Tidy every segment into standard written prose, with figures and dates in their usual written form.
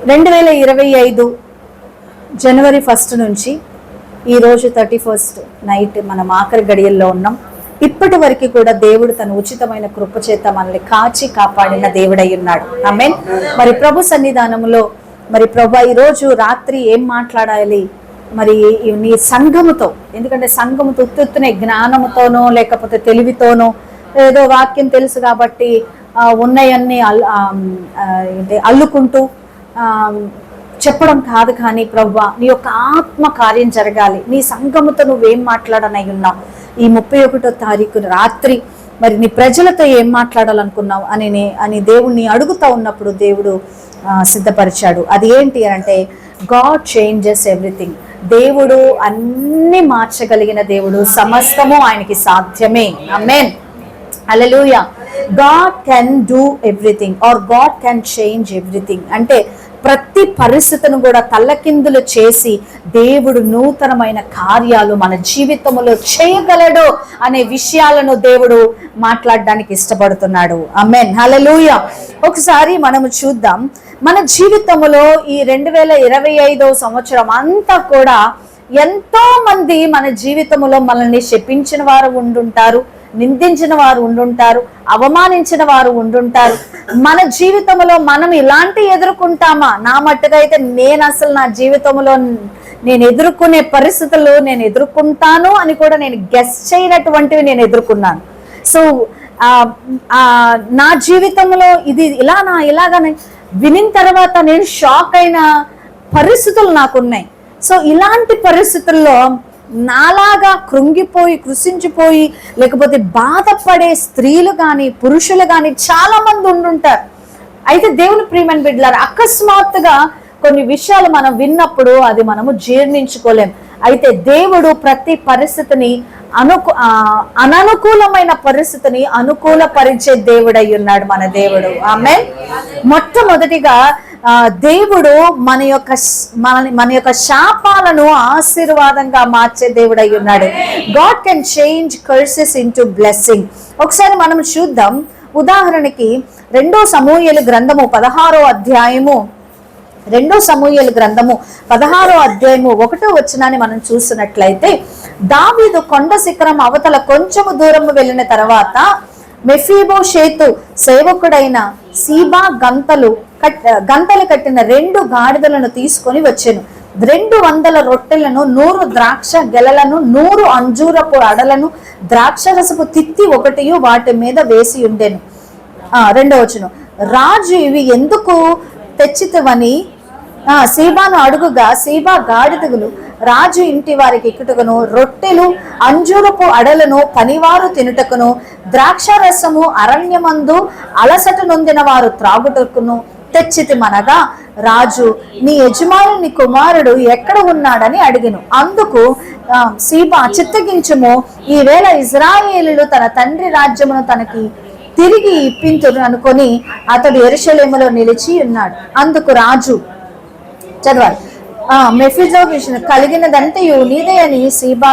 2025 జనవరి 1 నుంచి ఈరోజు 31 నైట్ మనం ఆఖరి గడియల్లో ఉన్నాం. ఇప్పటి వరకు కూడా దేవుడు తన ఉచితమైన కృపచేత మనల్ని కాచి కాపాడిన దేవుడై ఉన్నాడు. ఆమేన్. మరి ప్రభు సన్నిధానంలో మరి ప్రభు ఈరోజు రాత్రి ఏం మాట్లాడాలి మరి నీ సంఘముతో, ఎందుకంటే సంఘముతో ఉత్తునే జ్ఞానముతోనో లేకపోతే తెలివితోనో ఏదో వాక్యం తెలుసు కాబట్టి ఉన్నాయన్నీ అల్లుకుంటూ చెప్పడం కాదు. కానీ ప్రభువా నీ యొక్క ఆత్మ కార్యం జరగాలి, నీ సంఘముతో నువ్వేం మాట్లాడనై ఉన్నావు, ఈ 31వ తారీఖు రాత్రి మరి నీ ప్రజలతో ఏం మాట్లాడాలనుకున్నావు అని దేవుణ్ణి అడుగుతూ ఉన్నప్పుడు దేవుడు సిద్ధపరిచాడు. అది ఏంటి అంటే గాడ్ చేంజెస్ ఎవ్రీథింగ్. దేవుడు అన్ని మార్చగలిగిన దేవుడు, సమస్తము ఆయనకి సాధ్యమే. ఆమేన్. హల్లెలూయా. God can do everything or God can change everything. అంటే ప్రతి పరిస్థితిని కూడా తల్లకిందులు చేసి దేవుడు నూతనమైన కార్యాలు మన జీవితంలో చేయగలడు అనే విషయాలను దేవుడు మాట్లాడడానికి ఇష్టపడుతున్నాడు. ఆమేన్. హల్లెలూయా. ఒకసారి మనము చూద్దాం, మన జీవితంలో ఈ 2025వ సంవత్సరం అంతా కూడా ఎంతో మంది మన జీవితంలో మనల్ని శపించిన వారు ఉండుంటారు, నిందించిన వారు ఉండుంటారు, అవమానించిన వారు ఉండుంటారు. మన జీవితంలో మనం ఇలాంటి ఎదుర్కొంటామా? నా మట్టుగా అయితే నేను అసలు నా జీవితంలో నేను ఎదుర్కొనే పరిస్థితులు నేను ఎదుర్కొంటాను అని కూడా నేను గెస్ చేయనటువంటివి నేను ఎదుర్కొన్నాను. సో నా జీవితంలో ఇది ఇలాగానే వినిన తర్వాత నేను షాక్ అయిన పరిస్థితులు నాకున్నాయి. సో ఇలాంటి పరిస్థితుల్లో నాలాగా కృంగిపోయి కృషించిపోయి లేకపోతే బాధపడే స్త్రీలు కానీ పురుషులు కానీ చాలా మంది ఉండుంటారు. అయితే దేవుని ప్రియమైన బిడ్డలారా, అకస్మాత్తుగా కొన్ని విషయాలు మనం విన్నప్పుడు అది మనము జీర్ణించుకోలేం. అయితే దేవుడు ప్రతి పరిస్థితిని అననుకూలమైన పరిస్థితిని అనుకూలపరిచే దేవుడై ఉన్నాడు మన దేవుడు. ఆమేన్. మొట్టమొదటిగా దేవుడు మన యొక్క శాపాలను ఆశీర్వాదంగా మార్చే దేవుడై ఉన్నాడు. God can change curses into blessing. ఒకసారి మనం చూద్దాం. ఉదాహరణకి 2 సమూయేలు గ్రంథము 16వ అధ్యాయము 2 సమూయేలు గ్రంథము 16వ అధ్యాయము 1వ వచనాన్ని మనం చూసినట్లయితే, దావీదు కొండ శిఖరం అవతల కొంచెము దూరము వెళ్ళిన తర్వాత మెఫీబోషేతు సేవకుడైన సీబా గంతలు కట్టిన 2 గాడిదలను తీసుకొని వచ్చెను. 200 రొట్టెలను, 100 ద్రాక్ష గెలలను, 100 అంజూరపు అడలను, ద్రాక్షరసపు తిత్తి 1 వాటి మీద వేసి ఉండెను. 2వ వచనం, రాజు ఇవి ఎందుకు తెచ్చితవని సీబాను అడుగుగా, సీబా గాడిదలు రాజు ఇంటి వారికి ఎక్కుటకును, రొట్టెలు అంజూరపు అడలను పనివారు తినుటకును, ద్రాక్షరసము అరణ్యమందు అలసట నొందిన వారు త్రాగుటకును తెచ్చితిమనగా, రాజు నీ యజమాని కుమారుడు ఎక్కడ ఉన్నాడని అడిగెను. అందుకు సీబా, చిత్తగించుము, ఈవేళ ఇజ్రాయేలీయులు తన తండ్రి రాజ్యమును తనకి తిరిగి ఇప్పింతురు అనుకొని అతడు యెరూషలేములో నిలిచి ఉన్నాడు. అందుకు రాజు చదవాలి, మెఫీబోషేతు కలిగినదంతయు నీదే అని సీబా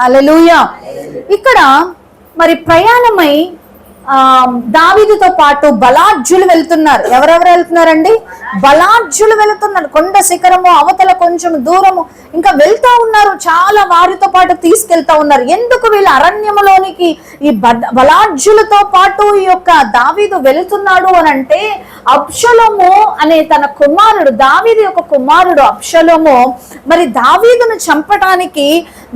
హల్లెలూయా. ఇక్కడ మరి ప్రయాణమై దావీదుతో పాటు బలాఢ్యులు వెళ్తున్నారు. ఎవరెవరు వెళ్తున్నారండి? బలాఢ్యులు వెళ్తున్నారు. కొండ శిఖరము అవతల కొంచెం దూరము ఇంకా వెళ్తా ఉన్నారు. చాలా వారితో పాటు తీసుకెళ్తా ఉన్నారు. ఎందుకు వీళ్ళ అరణ్యములోనికి ఈ బలాఢ్యులతో పాటు ఈ యొక్క దావీదు వెళుతున్నాడు అని అంటే, అబ్షలోము అనే తన కుమారుడు, దావీదు యొక్క కుమారుడు అబ్షలోము మరి దావీదును చంపటానికి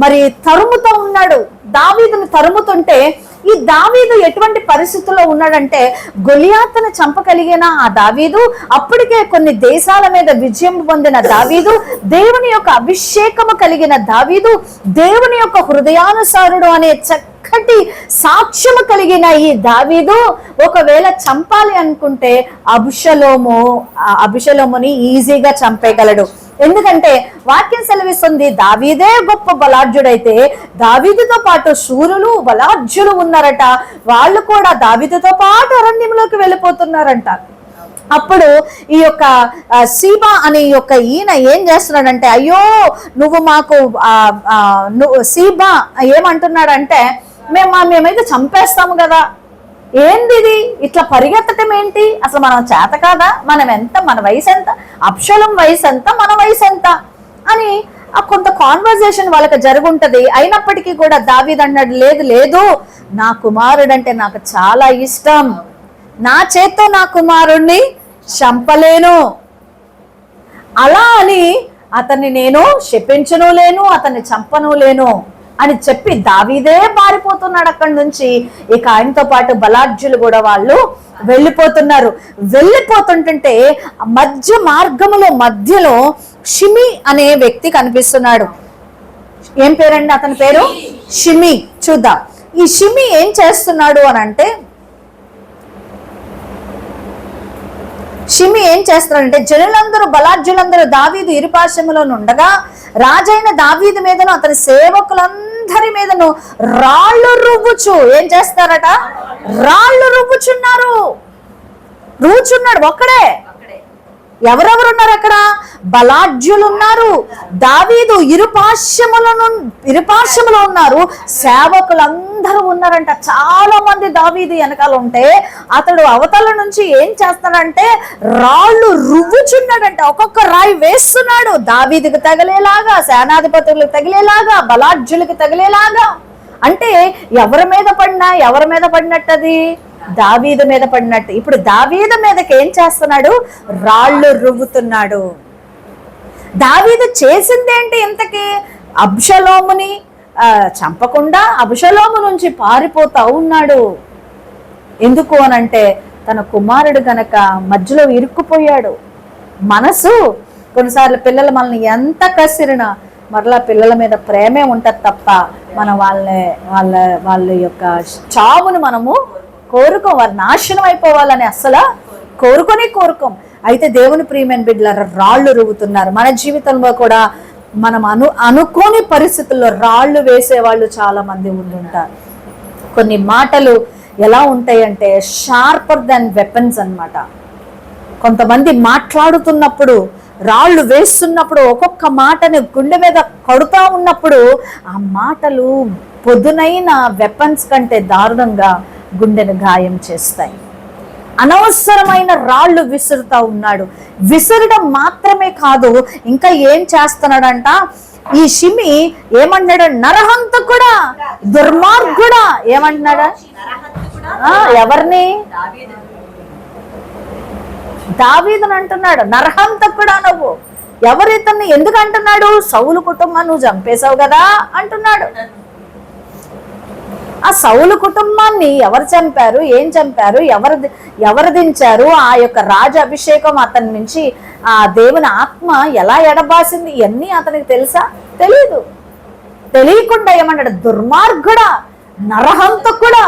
మరి తరుముతూ ఉన్నాడు. దావీదును తరుముతుంటే ఈ దావీదు ఎటువంటి పరిస్థితుల్లో ఉన్నాడంటే, గొలియాతును చంపగలిగిన ఆ దావీదు, అప్పటికే కొన్ని దేశాల మీద విజయం పొందిన దావీదు, దేవుని యొక్క అభిషేకము కలిగిన దావీదు, దేవుని యొక్క హృదయానుసారుడు అనే చక్కటి సాక్ష్యము కలిగిన ఈ దావీదు ఒకవేళ చంపాలి అనుకుంటే అబుషలోముని ఈజీగా చంపేయగలడు. ఎందుకంటే వాక్యం సెలవిస్తుంది, దావీదే గొప్ప బలాఢ్యుడైతే దావీదుతో పాటు శూరులు బలాఢ్యులు ఉన్నారట, వాళ్ళు కూడా దావీదుతో పాటు అరణ్యంలోకి వెళ్ళిపోతున్నారంట. అప్పుడు ఈ యొక్క సీబా అనే యొక్క ఈయన ఏం చేస్తున్నాడంటే, అయ్యో నువ్వు మాకు సీబా ఏమంటున్నాడంటే, మేమైతే చంపేస్తాము కదా, ఏంది ఇది ఇట్లా పరిగెత్తటం ఏంటి, అసలు మనం చేత కాదా, మన వయసు ఎంత, అబ్షలోము వయసు ఎంత, మన వయసు ఎంత అని కొంత కాన్వర్జేషన్ వాళ్ళకి జరుగుంటది. అయినప్పటికీ కూడా దావీదు అన్నాడు, లేదు లేదు, నా కుమారుడంటే నాకు చాలా ఇష్టం, నా చేత్తో నా కుమారుణ్ణి చంపలేను, అలా అని అతన్ని నేను శపించను లేను, అతన్ని చంపను లేను అని చెప్పి దావీదే పారిపోతున్నాడు అక్కడి నుంచి. ఇక ఆయనతో పాటు బలాఢ్యులు కూడా వాళ్ళు వెళ్ళిపోతున్నారు. వెళ్ళిపోతుంటే మధ్యలో షిమి అనే వ్యక్తి కనిపిస్తున్నాడు. ఏం పేరండి అతని పేరు? షిమి. చూద్దాం ఈ షిమి ఏం చేస్తున్నాడు అని అంటే, షిమి ఏం చేస్తాడంటే, జనులందరూ బలాఢ్యులందరూ దావీదు ఇరుపార్శ్వములో ఉండగా రాజైన దావీదు మీదను అతని సేవకులందరి మీదను రాళ్ళు రువ్వుచు ఏం చేస్తారట, రాళ్ళు రువ్వుచున్నాడు. ఒక్కడే. ఎవరెవరు ఉన్నారు అక్కడ? బలాఢ్యులు ఉన్నారు, దావీదు ఇరుపార్శ్వములో ఉన్నారు, సేవకులందరూ ఉన్నారంట. చాలా మంది దావీదు వెనకాల ఉంటే అతడు అవతల నుంచి ఏం చేస్తాడంటే రాళ్ళు రువ్వుచున్నాడంట. ఒక్కొక్క రాయి వేస్తున్నాడు, దావీదుకి తగిలేలాగా, సేనాధిపతులకు తగిలేలాగా, బలాఢ్యులకి తగిలేలాగా. అంటే ఎవరి మీద పడినట్టది? దావీదు మీద పడినట్టు. ఇప్పుడు దావీదు మీదకి ఏం చేస్తున్నాడు? రాళ్ళు రువ్వుతున్నాడు. దావీదు చేసిందేంటి ఇంతకీ? అబ్షలోముని చంపకుండా అబ్షలోము నుంచి పారిపోతా ఉన్నాడు. ఎందుకు అనంటే తన కుమారుడు గనక మధ్యలో ఇరుక్కుపోయాడు. మనసు కొన్నిసార్లు పిల్లలు మనల్ని ఎంత కసిరినా మరలా పిల్లల మీద ప్రేమే ఉంటది తప్ప మనం వాళ్ళ యొక్క చావును మనము కోరుకోం, వారు నాశనం అయిపోవాలని అస్సలు కోరుకోం. అయితే దేవుని ప్రియమైన బిడ్డలారా, రాళ్ళు రువ్వుతున్నారు. మన జీవితంలో కూడా మనం అనుకోని పరిస్థితుల్లో రాళ్ళు వేసేవాళ్ళు చాలా మంది ఉండుంటారు. కొన్ని మాటలు ఎలా ఉంటాయంటే షార్పర్ దెన్ వెపన్స్ అన్నమాట. కొంతమంది మాట్లాడుతున్నప్పుడు, రాళ్ళు వేస్తున్నప్పుడు, ఒక్కొక్క మాటని గుండె మీద కొడుతూ ఉన్నప్పుడు ఆ మాటలు పొదునైన వెపన్స్ కంటే దారుణంగా గుండెను గాయం చేస్తాయి. అనవసరమైన రాళ్ళు విసురుతా ఉన్నాడు. విసరడం మాత్రమే కాదు, ఇంకా ఏం చేస్తున్నాడంట ఈ షిమి? ఏమంటున్నాడు? నరహంతకుడా, దుర్మార్గుడా. ఏమంటున్నాడా? ఎవరిని? దావీదుని అంటున్నాడు. నరహంతకుడా నువ్వు. ఎవరితన్ని ఎందుకు అంటున్నాడు? సౌలు కుటుంబాన్ని నువ్వు చంపేశావు కదా అంటున్నాడు. ఆ సౌలు కుటుంబాన్ని ఎవరు చంపారు, ఏం చంపారు, ఎవరు దించారు, ఆ యొక్క రాజ అభిషేకం అతని నుంచి ఆ దేవుని ఆత్మ ఎలా ఎడబాసింది, ఇవన్నీ అతనికి తెలుసా? తెలీదు. తెలియకుండా ఏమన్నాడు? దుర్మార్గుడా, నరహంతకుడా.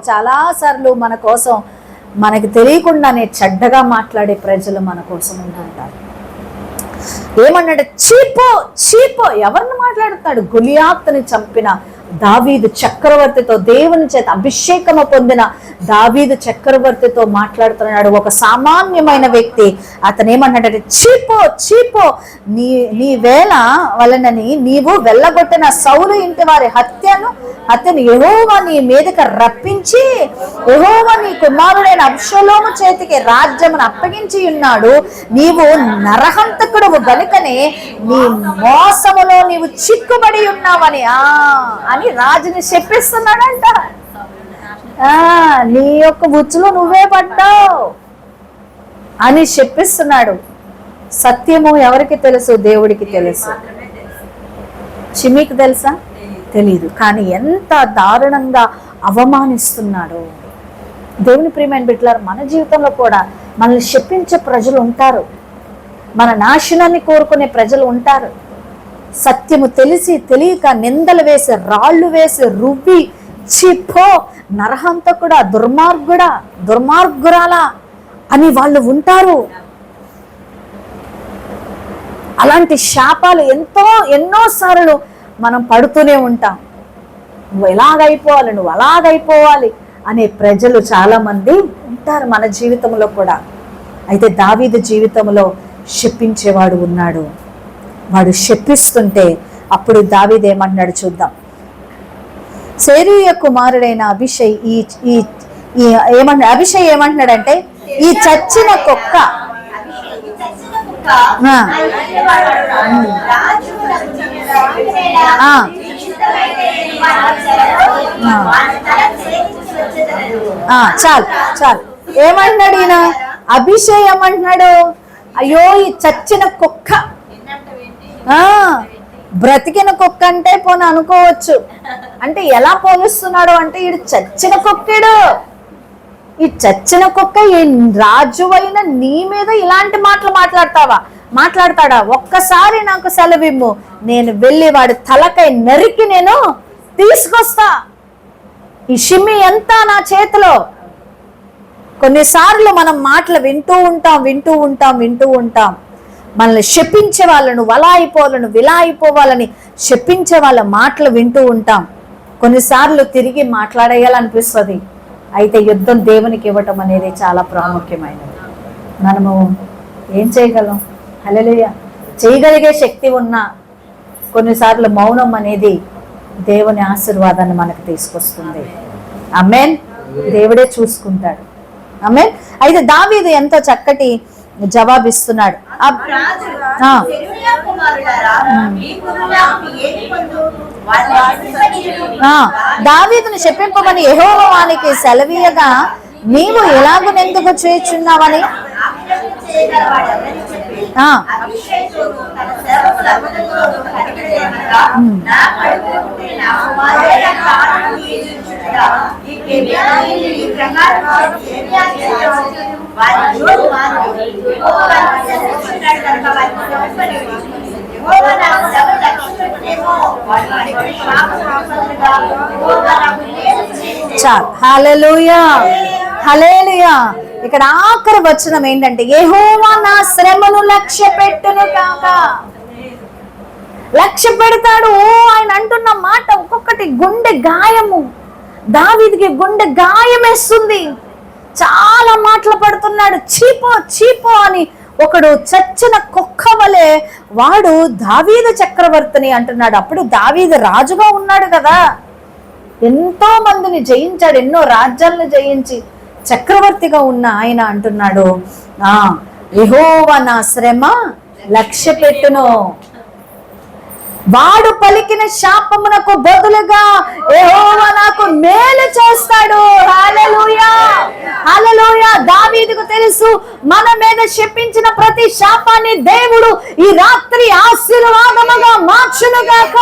చాలా సార్లు మన కోసం మనకి తెలియకుండానే చెడ్డగా మాట్లాడే ప్రజలు మన కోసం ఉంటుంటారు. ఏమన్నాడు? చీపో. ఎవరిని మాట్లాడుతాడు? గొలియాతుని చంపిన దావీదు చక్రవర్తితో, దేవుని చేత అభిషేకము పొందిన దావీదు చక్రవర్తితో మాట్లాడుతున్నాడు. ఒక సామాన్యమైన వ్యక్తి. అతను ఏమన్నాడంటే, చీపో, నీ వేళ వలనని నీవు వెళ్ళగొట్టిన సౌలు ఇంటి వారి హత్యను యెహోవా నీ మీదకి రప్పించి, యెహోవా నీ కుమారుడైన అబ్షలోము చేతికి రాజ్యమును అప్పగించి ఉన్నాడు. నీవు నరహంతకుడు గనుకనే నీ మోసములో నీవు చిక్కుబడి ఉన్నావని అని రాజుని చెప్పిస్తున్నాడంట. నీ యొక్క ఉచ్చులో నువ్వే పడ్డావు అని చెప్పిస్తున్నాడు. సత్యము ఎవరికి తెలుసు? దేవుడికి తెలుసు. షిమికి తెలుసా? తెలీదు, కానీ ఎంత దారుణంగా అవమానిస్తున్నాడు. దేవుని ప్రియమైన బిడ్డలారా, మన జీవితంలో కూడా మనల్ని శపించే ప్రజలు ఉంటారు, మన నాశనాన్ని కోరుకునే ప్రజలు ఉంటారు. సత్యము తెలిసి తెలియక నిందలు వేసి, రాళ్ళు వేసి, రువ్వి, చిప్పో నరహంతకుడా, దుర్మార్గురాలా అని వాళ్ళు ఉంటారు. అలాంటి శాపాలు ఎన్నోసార్లు మనం పడుతూనే ఉంటాం. నువ్వు ఎలాగైపోవాలి, నువ్వు అలాగైపోవాలి అనే ప్రజలు చాలా మంది ఉంటారు మన జీవితంలో కూడా. అయితే దావీదు జీవితంలో శపించేవాడు ఉన్నాడు. వాడు శపిస్తుంటే అప్పుడు దావీదు ఏమంటున్నాడు చూద్దాం. సెరూయ కుమారుడైన అభిషయ్ అభిషయ్ ఏమంటున్నాడంటే, ఈ చచ్చిన కుక్క చాలు చాలు ఏమంటున్నాడు ఈయన అభిషేక్ ఏమంటున్నాడు, అయ్యో ఈ చచ్చిన కుక్క. బ్రతికిన కుక్క అంటే పోనీ అనుకోవచ్చు, అంటే ఎలా పోలుస్తున్నాడు అంటే ఈడు చచ్చిన కుక్కడు. ఈ చచ్చిన కుక్క ఈ రాజువైన నీ మీద ఇలాంటి మాటలు మాట్లాడతాడా? ఒక్కసారి నాకు సెలవిమ్ము, నేను వెళ్ళి వాడి తలకై నరికి నేను తీసుకొస్తా. ఈ షిమ్మి ఎంత నా చేతిలో. కొన్నిసార్లు మనం మాటలు వింటూ ఉంటాం. మనల్ని శపించే వాళ్ళను, వలా అయిపోవాలను, విలా అయిపోవాలని శపించే వాళ్ళ మాటలు వింటూ ఉంటాం. కొన్నిసార్లు తిరిగి మాట్లాడేయాలనిపిస్తుంది. అయితే యుద్ధం దేవునికి ఇవ్వటం అనేది చాలా ప్రాముఖ్యమైనది. మనము ఏం చేయగలం? హల్లెలూయా. చేయగలిగే శక్తి ఉన్నా కొన్నిసార్లు మౌనం అనేది దేవుని ఆశీర్వాదాన్ని మనకు తీసుకొస్తుంది. ఆమేన్. దేవుడే చూసుకుంటాడు. ఆమేన్. అయితే దావీదు ఎంతో చక్కటి జవాబిస్తున్నాడు. దావీదును శపింపమని యెహోవా వానికి సెలవీయగా, నీవు ఎలాగునెందుకు చేయుచున్నావని చాలు. హల్లెలూయా, హల్లెలూయా. ఇక్కడ ఆఖరి వచనం ఏంటంటే, యెహోవా నా శ్రమను లక్ష్య పెట్టును కాక. లక్ష్య పెడతాడు. ఆయన అంటున్న మాట ఒక్కొక్కటి గుండె గాయము. దావీదుకి గుండె గాయం వేస్తుంది. చాలా మాటలు పడుతున్నాడు. చీపో అని. ఒకడు చచ్చిన కుక్క వలె వాడు దావీదు చక్రవర్తిని అంటున్నాడు. అప్పుడు దావీదు రాజుగా ఉన్నాడు కదా, ఎంతో మందిని జయించాడు, ఎన్నో రాజ్యాలను జయించి చక్రవర్తిగా ఉన్న ఆయన అంటున్నాడు, యెహోవా నా శ్రమ లక్ష్య పెట్టును, వాడు పలికిన శాపమునకు బదులుగా యెహోవా నాకు మేలు చేస్తాడు. హల్లెలూయా, హల్లెలూయా. దావీదుకు తెలుసు, మన మీద శపించిన ప్రతి శాపాన్ని దేవుడు ఈ రాత్రి ఆశీర్వాదముగా మార్చునుగాక.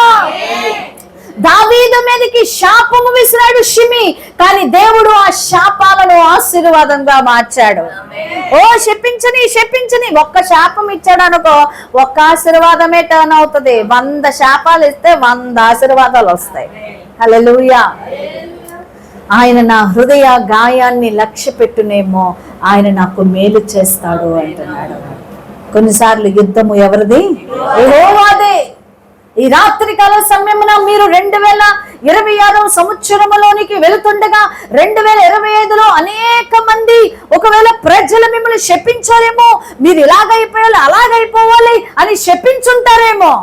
దావీదు మీదకి శాపము విసిరాడు షిమి, కానీ దేవుడు ఆ శాపాలను ఆశీర్వాదంగా మార్చాడు. ఓ శపించని ఒక్క శాపం ఇచ్చాడు అనుకో, ఒక్క ఆశీర్వాదమే టర్న్ అవుతుంది. 100 శాపాలు ఇస్తే 100 ఆశీర్వాదాలు వస్తాయి. హల్లెలూయా. ఆయన నా హృదయ గాయాన్ని లక్ష్య పెట్టునేమో, ఆయన నాకు మేలు చేస్తాడు అంటున్నాడు. కొన్నిసార్లు యుద్ధము ఎవరిది? యెహోవాదే. ఈ రాత్రి కాల సమయమున మీరు 2026 సంవత్సరములోనికి వెళుతుండగా 2025లో అనేక మంది ఒకవేళ ప్రజలు మిమ్మల్ని శపించారేమో, మీరు ఇలాగైపోవాలి అలాగైపోవాలి అని శపించుంటారేమో,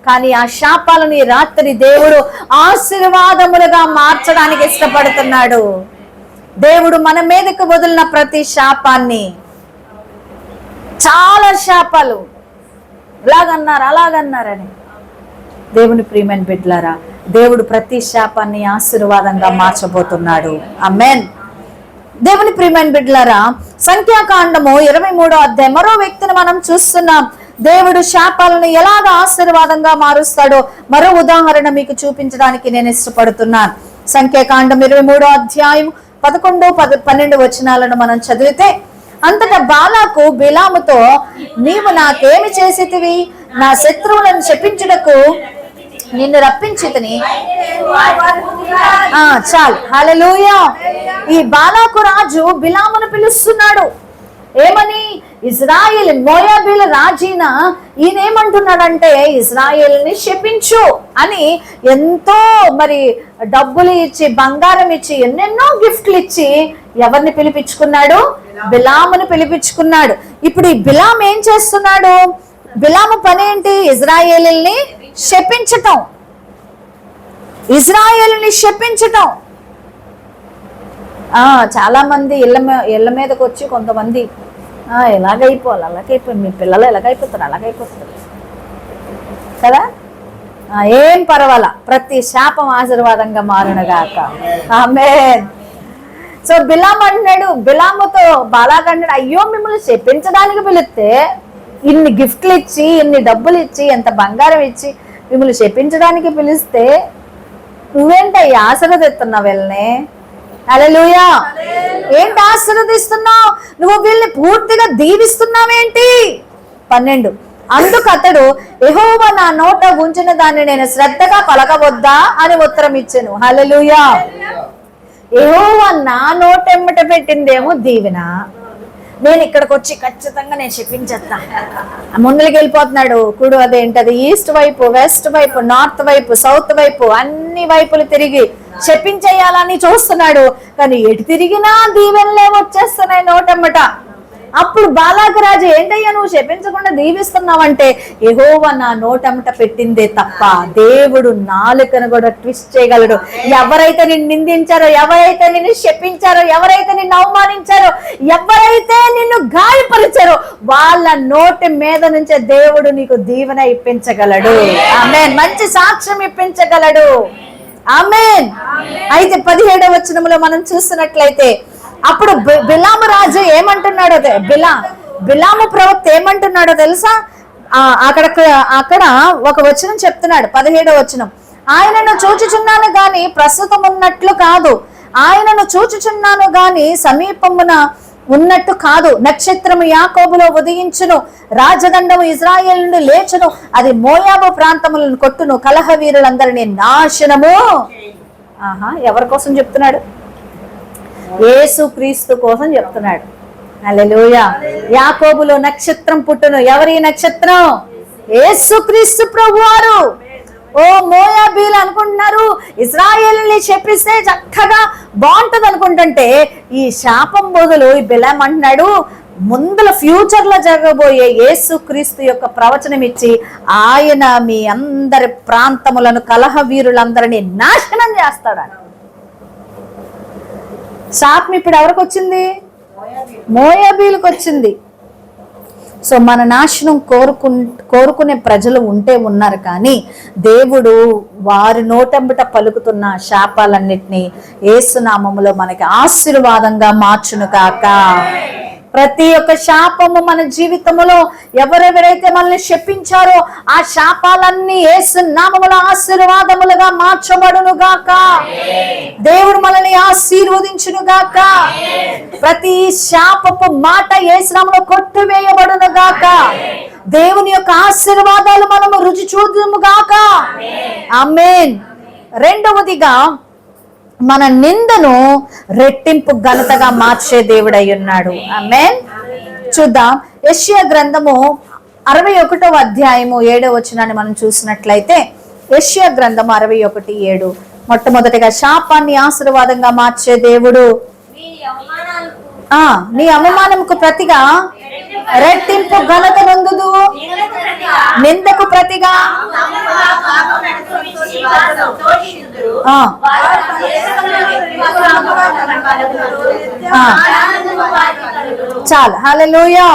కానీ ఆ శాపాలను ఈ రాత్రి దేవుడు ఆశీర్వాదములుగా మార్చడానికి ఇష్టపడుతున్నాడు. దేవుడు మన మీదకు వదిలిన ప్రతి శాపాన్ని, చాలా శాపాలు అలాగన్నారని, దేవుని ప్రియమైన బిడ్డలారా, దేవుడు ప్రతి శాపాన్ని ఆశీర్వాదంగా మార్చబోతున్నాడు. ఆమేన్. దేవుని ప్రియమైన బిడ్డలారా, సంఖ్యాకాండము 23వ అధ్యాయం మరో వ్యక్తిని మనం చూస్తున్నాం. దేవుడు శాపాలను ఎలాగ ఆశీర్వాదంగా మారుస్తాడో మరో ఉదాహరణ మీకు చూపించడానికి నేను ఇష్టపడుతున్నాను. సంఖ్యాకాండం 23వ అధ్యాయం 11-12 వచనాలను మనం చదివితే, అంతటా బాలాకు బిలాముతో, నీవు నాకేమి చేసితివి? నా శత్రువులను శపించుటకు నిన్ను రప్పించితిని. చాలు, హల్లెలూయా. ఈ బాలాకు రాజు బిలామును పిలుస్తున్నాడు. ఏమని? ఇజ్రాయేల్ మోయాబీల రాజీన ఈయన ఏమంటున్నాడంటే, ఇజ్రాయేల్ని శపించు అని ఎంతో మరి డబ్బులు ఇచ్చి, బంగారం ఇచ్చి, ఎన్నెన్నో గిఫ్ట్లు ఇచ్చి ఎవరిని పిలిపించుకున్నాడు? బిలామును పిలిపించుకున్నాడు. ఇప్పుడు ఈ బిలాం ఏం చేస్తున్నాడు? బిలాము పని ఏంటి? ఇజ్రాయేలుని శపించటం, ఇజ్రాయేలుని శపించటం. చాలా మంది ఇళ్ళ మీదకి వచ్చి కొంతమంది ఎలాగైపోవాలి, అలాగైపోయి, మీ పిల్లలు ఎలాగైపోతారు, అలాగైపోతారు కదా. ఏం పర్వాలా, ప్రతి శాపం ఆశీర్వాదంగా మారునుగాక. ఆమేన్. సో బిలాం అంటున్నాడు, బిలాముతో బాలాకు అంటాడు, అయ్యో మిమ్మల్ని శపించడానికి పిలిస్తే, ఇన్ని గిఫ్ట్లు ఇచ్చి, ఇన్ని డబ్బులు ఇచ్చి, ఎంత బంగారం ఇచ్చి మిమ్మల్ని శపించడానికి పిలిస్తే నువ్వేంటయ్యా ఆశీర్వదిస్తున్నావు వీళ్ళని? హల్లెలూయా. ఏంటి ఆశీర్వదిస్తున్నావు? నువ్వు వీళ్ళని పూర్తిగా దీవిస్తున్నావేంటి? 12, అందుకు అతడు, యెహోవా నా నోట ఉంచిన దాన్ని నేను శ్రద్ధగా పలకవద్దా అని ఉత్తరం ఇచ్చాను. హల్లెలూయా. యెహోవా నా నోటెమ్మట పెట్టిందేమో దీవెన, నేను ఇక్కడికి వచ్చి ఖచ్చితంగా నేను శపించేస్తా. ముందుకు వెళ్ళిపోతున్నాడు. కుడు అదేంటది, ఈస్ట్ వైపు, వెస్ట్ వైపు, నార్త్ వైపు, సౌత్ వైపు, అన్ని వైపులు తిరిగి శపించేయాలని చూస్తున్నాడు. కానీ ఎటు తిరిగినా దీవెనలే వచ్చేస్తున్నాయి నోటెమ్మట. అప్పుడు బాలాకు రాజు, ఏంటయ్యా నువ్వు శపించకుండా దీవిస్తున్నావంటే, యెహోవా నా నోటెమ్మట పెట్టిందే తప్ప దేవుడు నాలుకను కూడా ట్విస్ట్ చేయగలడు. ఎవరైతే నిన్ను నిందించారో, ఎవరైతే నిన్ను శపించారో, ఎవరైతే నిన్ను అవమానించారో, ఎవరైతే నిన్ను గాయపరిచారో వాళ్ళ నోటి మీద నుంచే దేవుడు నీకు దీవెన ఇప్పించగలడు. ఆమేన్. మంచి సాక్ష్యం ఇప్పించగలడు. ఆమేన్. అయితే 17వ వచనంలో మనం చూసినట్లయితే, అప్పుడు బిలాము రాజు ఏమంటున్నాడో, బిలాము ప్రవక్త ఏమంటున్నాడో తెలుసా? అక్కడ ఒక వచనం చెప్తున్నాడు, 17వ వచనం. ఆయనను చూచుచున్నాను గాని ప్రస్తుతం ఉన్నట్లు కాదు, ఆయనను చూచుచున్నాను గాని సమీపమున ఉన్నట్టు కాదు. నక్షత్రము యాకోబులో ఉదయించును, రాజదండము ఇజ్రాయేలు నుండి లేచును, అది మోయాబు ప్రాంతములను కొట్టును, కలహ వీరులందరినీ నాశనము. ఎవరి కోసం చెప్తున్నాడు? యేసు క్రీస్తు కోసం చెప్తున్నాడు. హల్లెలూయా. యాకోబులో నక్షత్రం పుట్టును. ఎవరి నక్షత్రం? యేసు క్రీస్తు ప్రభువారు. ఓ మోయాబీలు అనుకుంటున్నారు ఇజ్రాయేలుని శపిస్తే చక్కగా బాగుంటది అనుకుంటుంటే, ఈ శాపం బదులు ఈ బిలాం అంటున్నాడు, ముందుల ఫ్యూచర్ లో జరగబోయే యేసు క్రీస్తు యొక్క ప్రవచనం ఇచ్చి ఆయన మీ అందరి ప్రాంతములను, కలహ వీరులందరినీ నాశనం చేస్తాడని. శాపం ఇప్పుడు ఎవరికి వచ్చింది? మోయాబీలకు వచ్చింది. సో మన నాశనం కోరుకునే ప్రజలు ఉన్నారు, కానీ దేవుడు వారి నోటెంబట పలుకుతున్న శాపాలన్నిటినీ యేసు నామములో మనకి ఆశీర్వాదంగా మార్చును కాక. ప్రతి ఒక్క శాపము మన జీవితంలో ఎవరెవరైతే మనల్ని శపించారో ఆ శాపాలన్నీ యేసు నామములో ఆశీర్వాదములుగా మార్చబడును గాక. దేవుడు మనల్ని ఆశీర్వదించును గాక. ప్రతి శాపపు మాట యేసు నామములో కొట్టివేయబడును గాక. దేవుని యొక్క ఆశీర్వాదాలు మనము రుచి చూద్దుము గాక. ఆమేన్. రెండవదిగా, మన నిందను రెట్టింపు ఘనతగా మార్చే దేవుడై ఉన్నాడు. ఆమేన్. చూద్దాం. యెషయా గ్రంథము 61వ అధ్యాయము 7వ వచనాన్ని మనం చూసినట్లయితే, యెషయా గ్రంథము 61:7. మొట్టమొదటిగా శాపాన్ని ఆశీర్వాదంగా మార్చే దేవుడు. నీ అవమానముకు ప్రతిగా రెట్టింపు ఘనత నొందుదు, నిందకు ప్రతిగా చాలు. హల్లెలూయా.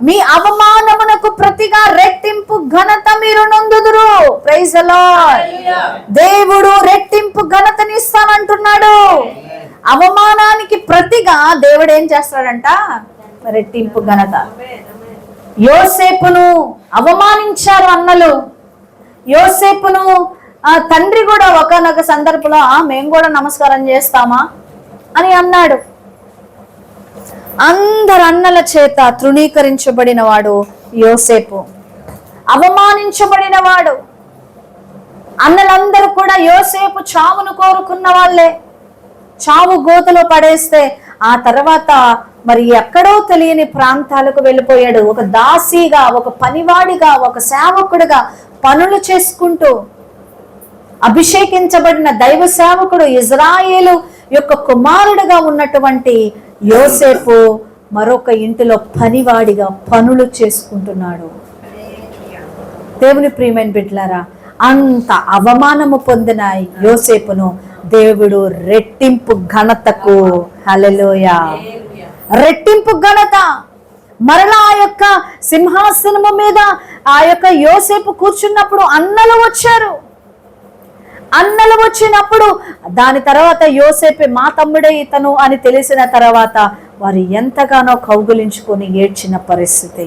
మీ అవమానమునకు ప్రతిగా రెట్టింపు ఘనత మీరు నొందుదురు. Praise the lord. దేవుడు రెట్టింపు ఘనతని ఇస్తానంటున్నాడు. అవమానానికి ప్రతిగా దేవుడు ఏం చేస్తాడంట? రెట్టింపు ఘనత. యోసేపును అవమానించారు అన్నలు. యోసేపును తండ్రి కూడా ఒకానొక సందర్భంలో మేము కూడా నమస్కారం చేస్తామా అని అన్నాడు. అందరు అన్నల చేత తృణీకరించబడిన వాడు యోసేపు, అవమానించబడిన వాడు. అన్నలందరూ కూడా యోసేపు చావును కోరుకున్న వాళ్ళే. చావు గోతులో పడేస్తే ఆ తర్వాత మరి ఎక్కడో తెలియని ప్రాంతాలకు వెళ్ళిపోయాడు. ఒక దాసీగా, ఒక పనివాడిగా, ఒక సేవకుడిగా పనులు చేసుకుంటూ అభిషేకించబడిన దైవ సేవకుడు, ఇజ్రాయేలు యొక్క కుమారుడుగా ఉన్నటువంటి యోసేపు మరొక ఇంటిలో పనివాడిగా పనులు చేసుకుంటున్నాడు. దేవుని ప్రియమైన బిడ్డలారా, అంత అవమానము పొందిన యోసేపును దేవుడు రెట్టింపు ఘనతకు, హల్లెలూయా, రెట్టింపు ఘనత, మరలా ఆ యొక్క సింహాసనము మీద ఆ యొక్క యోసేపు కూర్చున్నప్పుడు అన్నలు వచ్చారు. అన్నలు వచ్చినప్పుడు దాని తర్వాత యోసేపే మా తమ్ముడే ఇతను అని తెలిసిన తర్వాత వారు ఎంతగానో కౌగులించుకొని ఏడ్చిన పరిస్థితి.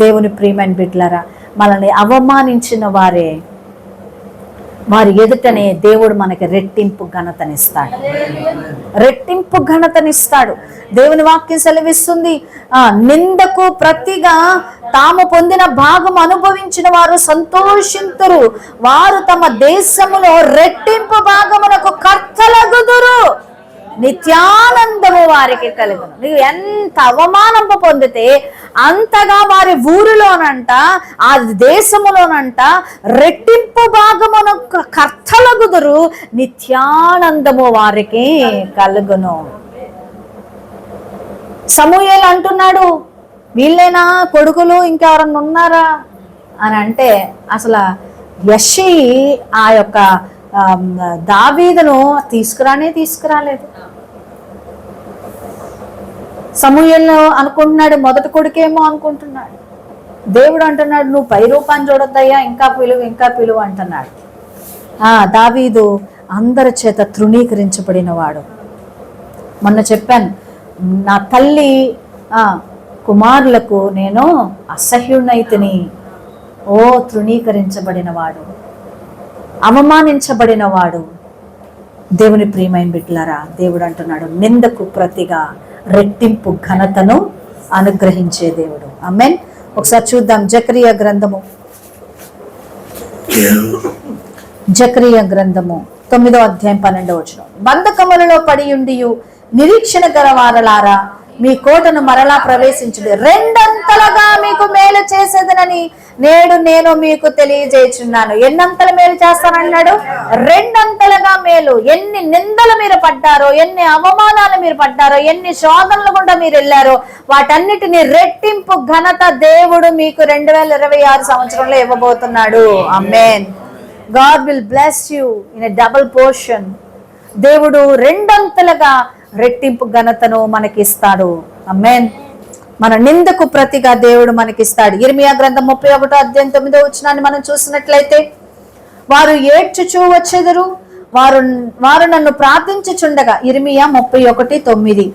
దేవుని ప్రియమైన బిడ్డలారా, మనల్ని అవమానించిన వారి ఎదుటనే దేవుడు మనకి రెట్టింపు ఘనతనిస్తాడు. రెట్టింపు ఘనతనిస్తాడు. దేవుని వాక్యం సెలవిస్తుంది, నిందకు ప్రతిగా తాము పొందిన భాగం అనుభవించిన వారు సంతోషింతురు, వారు తమ దేశములో రెట్టింపు భాగమునకు కర్తలగుదురు, నిత్యానందము వారికి కలుగును. నీవు ఎంత అవమానం పొందితే అంతగా వారి ఊరిలోనంట, ఆ దేశములోనంట రెట్టింపు భాగమును కర్తలగుదురు, నిత్యానందము వారికి కలుగును. సమూయేలు అంటున్నాడు, వీళ్ళేనా కొడుకులు, ఇంకెవరన్నా ఉన్నారా అని అంటే అసలు యెష్షయి ఆ యొక్క దావీదును తీసుకురాలేదు. సమూయేలు అనుకుంటున్నాడు మొదటి కొడుకేమో అనుకుంటున్నాడు. దేవుడు అంటున్నాడు, నువ్వు పై రూపాన్ని చూడొద్దయ్యా, ఇంకా పిలువు అంటున్నాడు. దావీదు అందరి చేత తృణీకరించబడిన వాడు. మొన్న చెప్పాను, నా తల్లి కుమారులకు నేను అసహ్యునైతిని. ఓ తృణీకరించబడిన వాడు, అవమానించబడిన వాడు. దేవుని ప్రియమైన బిడ్డలారా, దేవుడు అంటున్నాడు, నిందకు ప్రతిగా రెట్టింపు ఘనతను అనుగ్రహించే దేవుడు. ఆమేన్. ఒకసారి చూద్దాం జకరియా గ్రంథము 9వ అధ్యాయం 12వ వచనం. బంధకములలో పడియుండియు నిరీక్షణ గల వారలారా, మీ కోటను మరలా ప్రవేశించుడి, రెండంతలుగా మీకు మేలు చేసేదనని నేడు నేను మీకు తెలియజేయుచున్నాను. ఎన్నంతల మేలు చేస్తానన్నాడు? రెండంతలుగా మేలు. ఎన్ని నిందలు మీరు పడ్డారో, ఎన్ని అవమానాలు మీరు పడ్డారో, ఎన్ని శోధనలు గుండా మీరు వెళ్ళారో, వాటన్నిటిని రెట్టింపు ఘనత దేవుడు మీకు 2026 సంవత్సరంలో ఇవ్వబోతున్నాడు. ఆమేన్. God will bless you in a double portion. దేవుడు రెండంతలుగా రెట్టింపు ఘనతను మనకిస్తాడు. ఆమేన్. మన నిందకు ప్రతిగా దేవుడు మనకిస్తాడు. ఇర్మియా గ్రంథం 31వ అధ్యాయం 9వ వచనాన్ని మనం చూసినట్లయితే, వారు ఏడ్చుచూ వచ్చెదరు, వారు నన్ను ప్రార్థించుచుండగా. ఇర్మియా 31:9.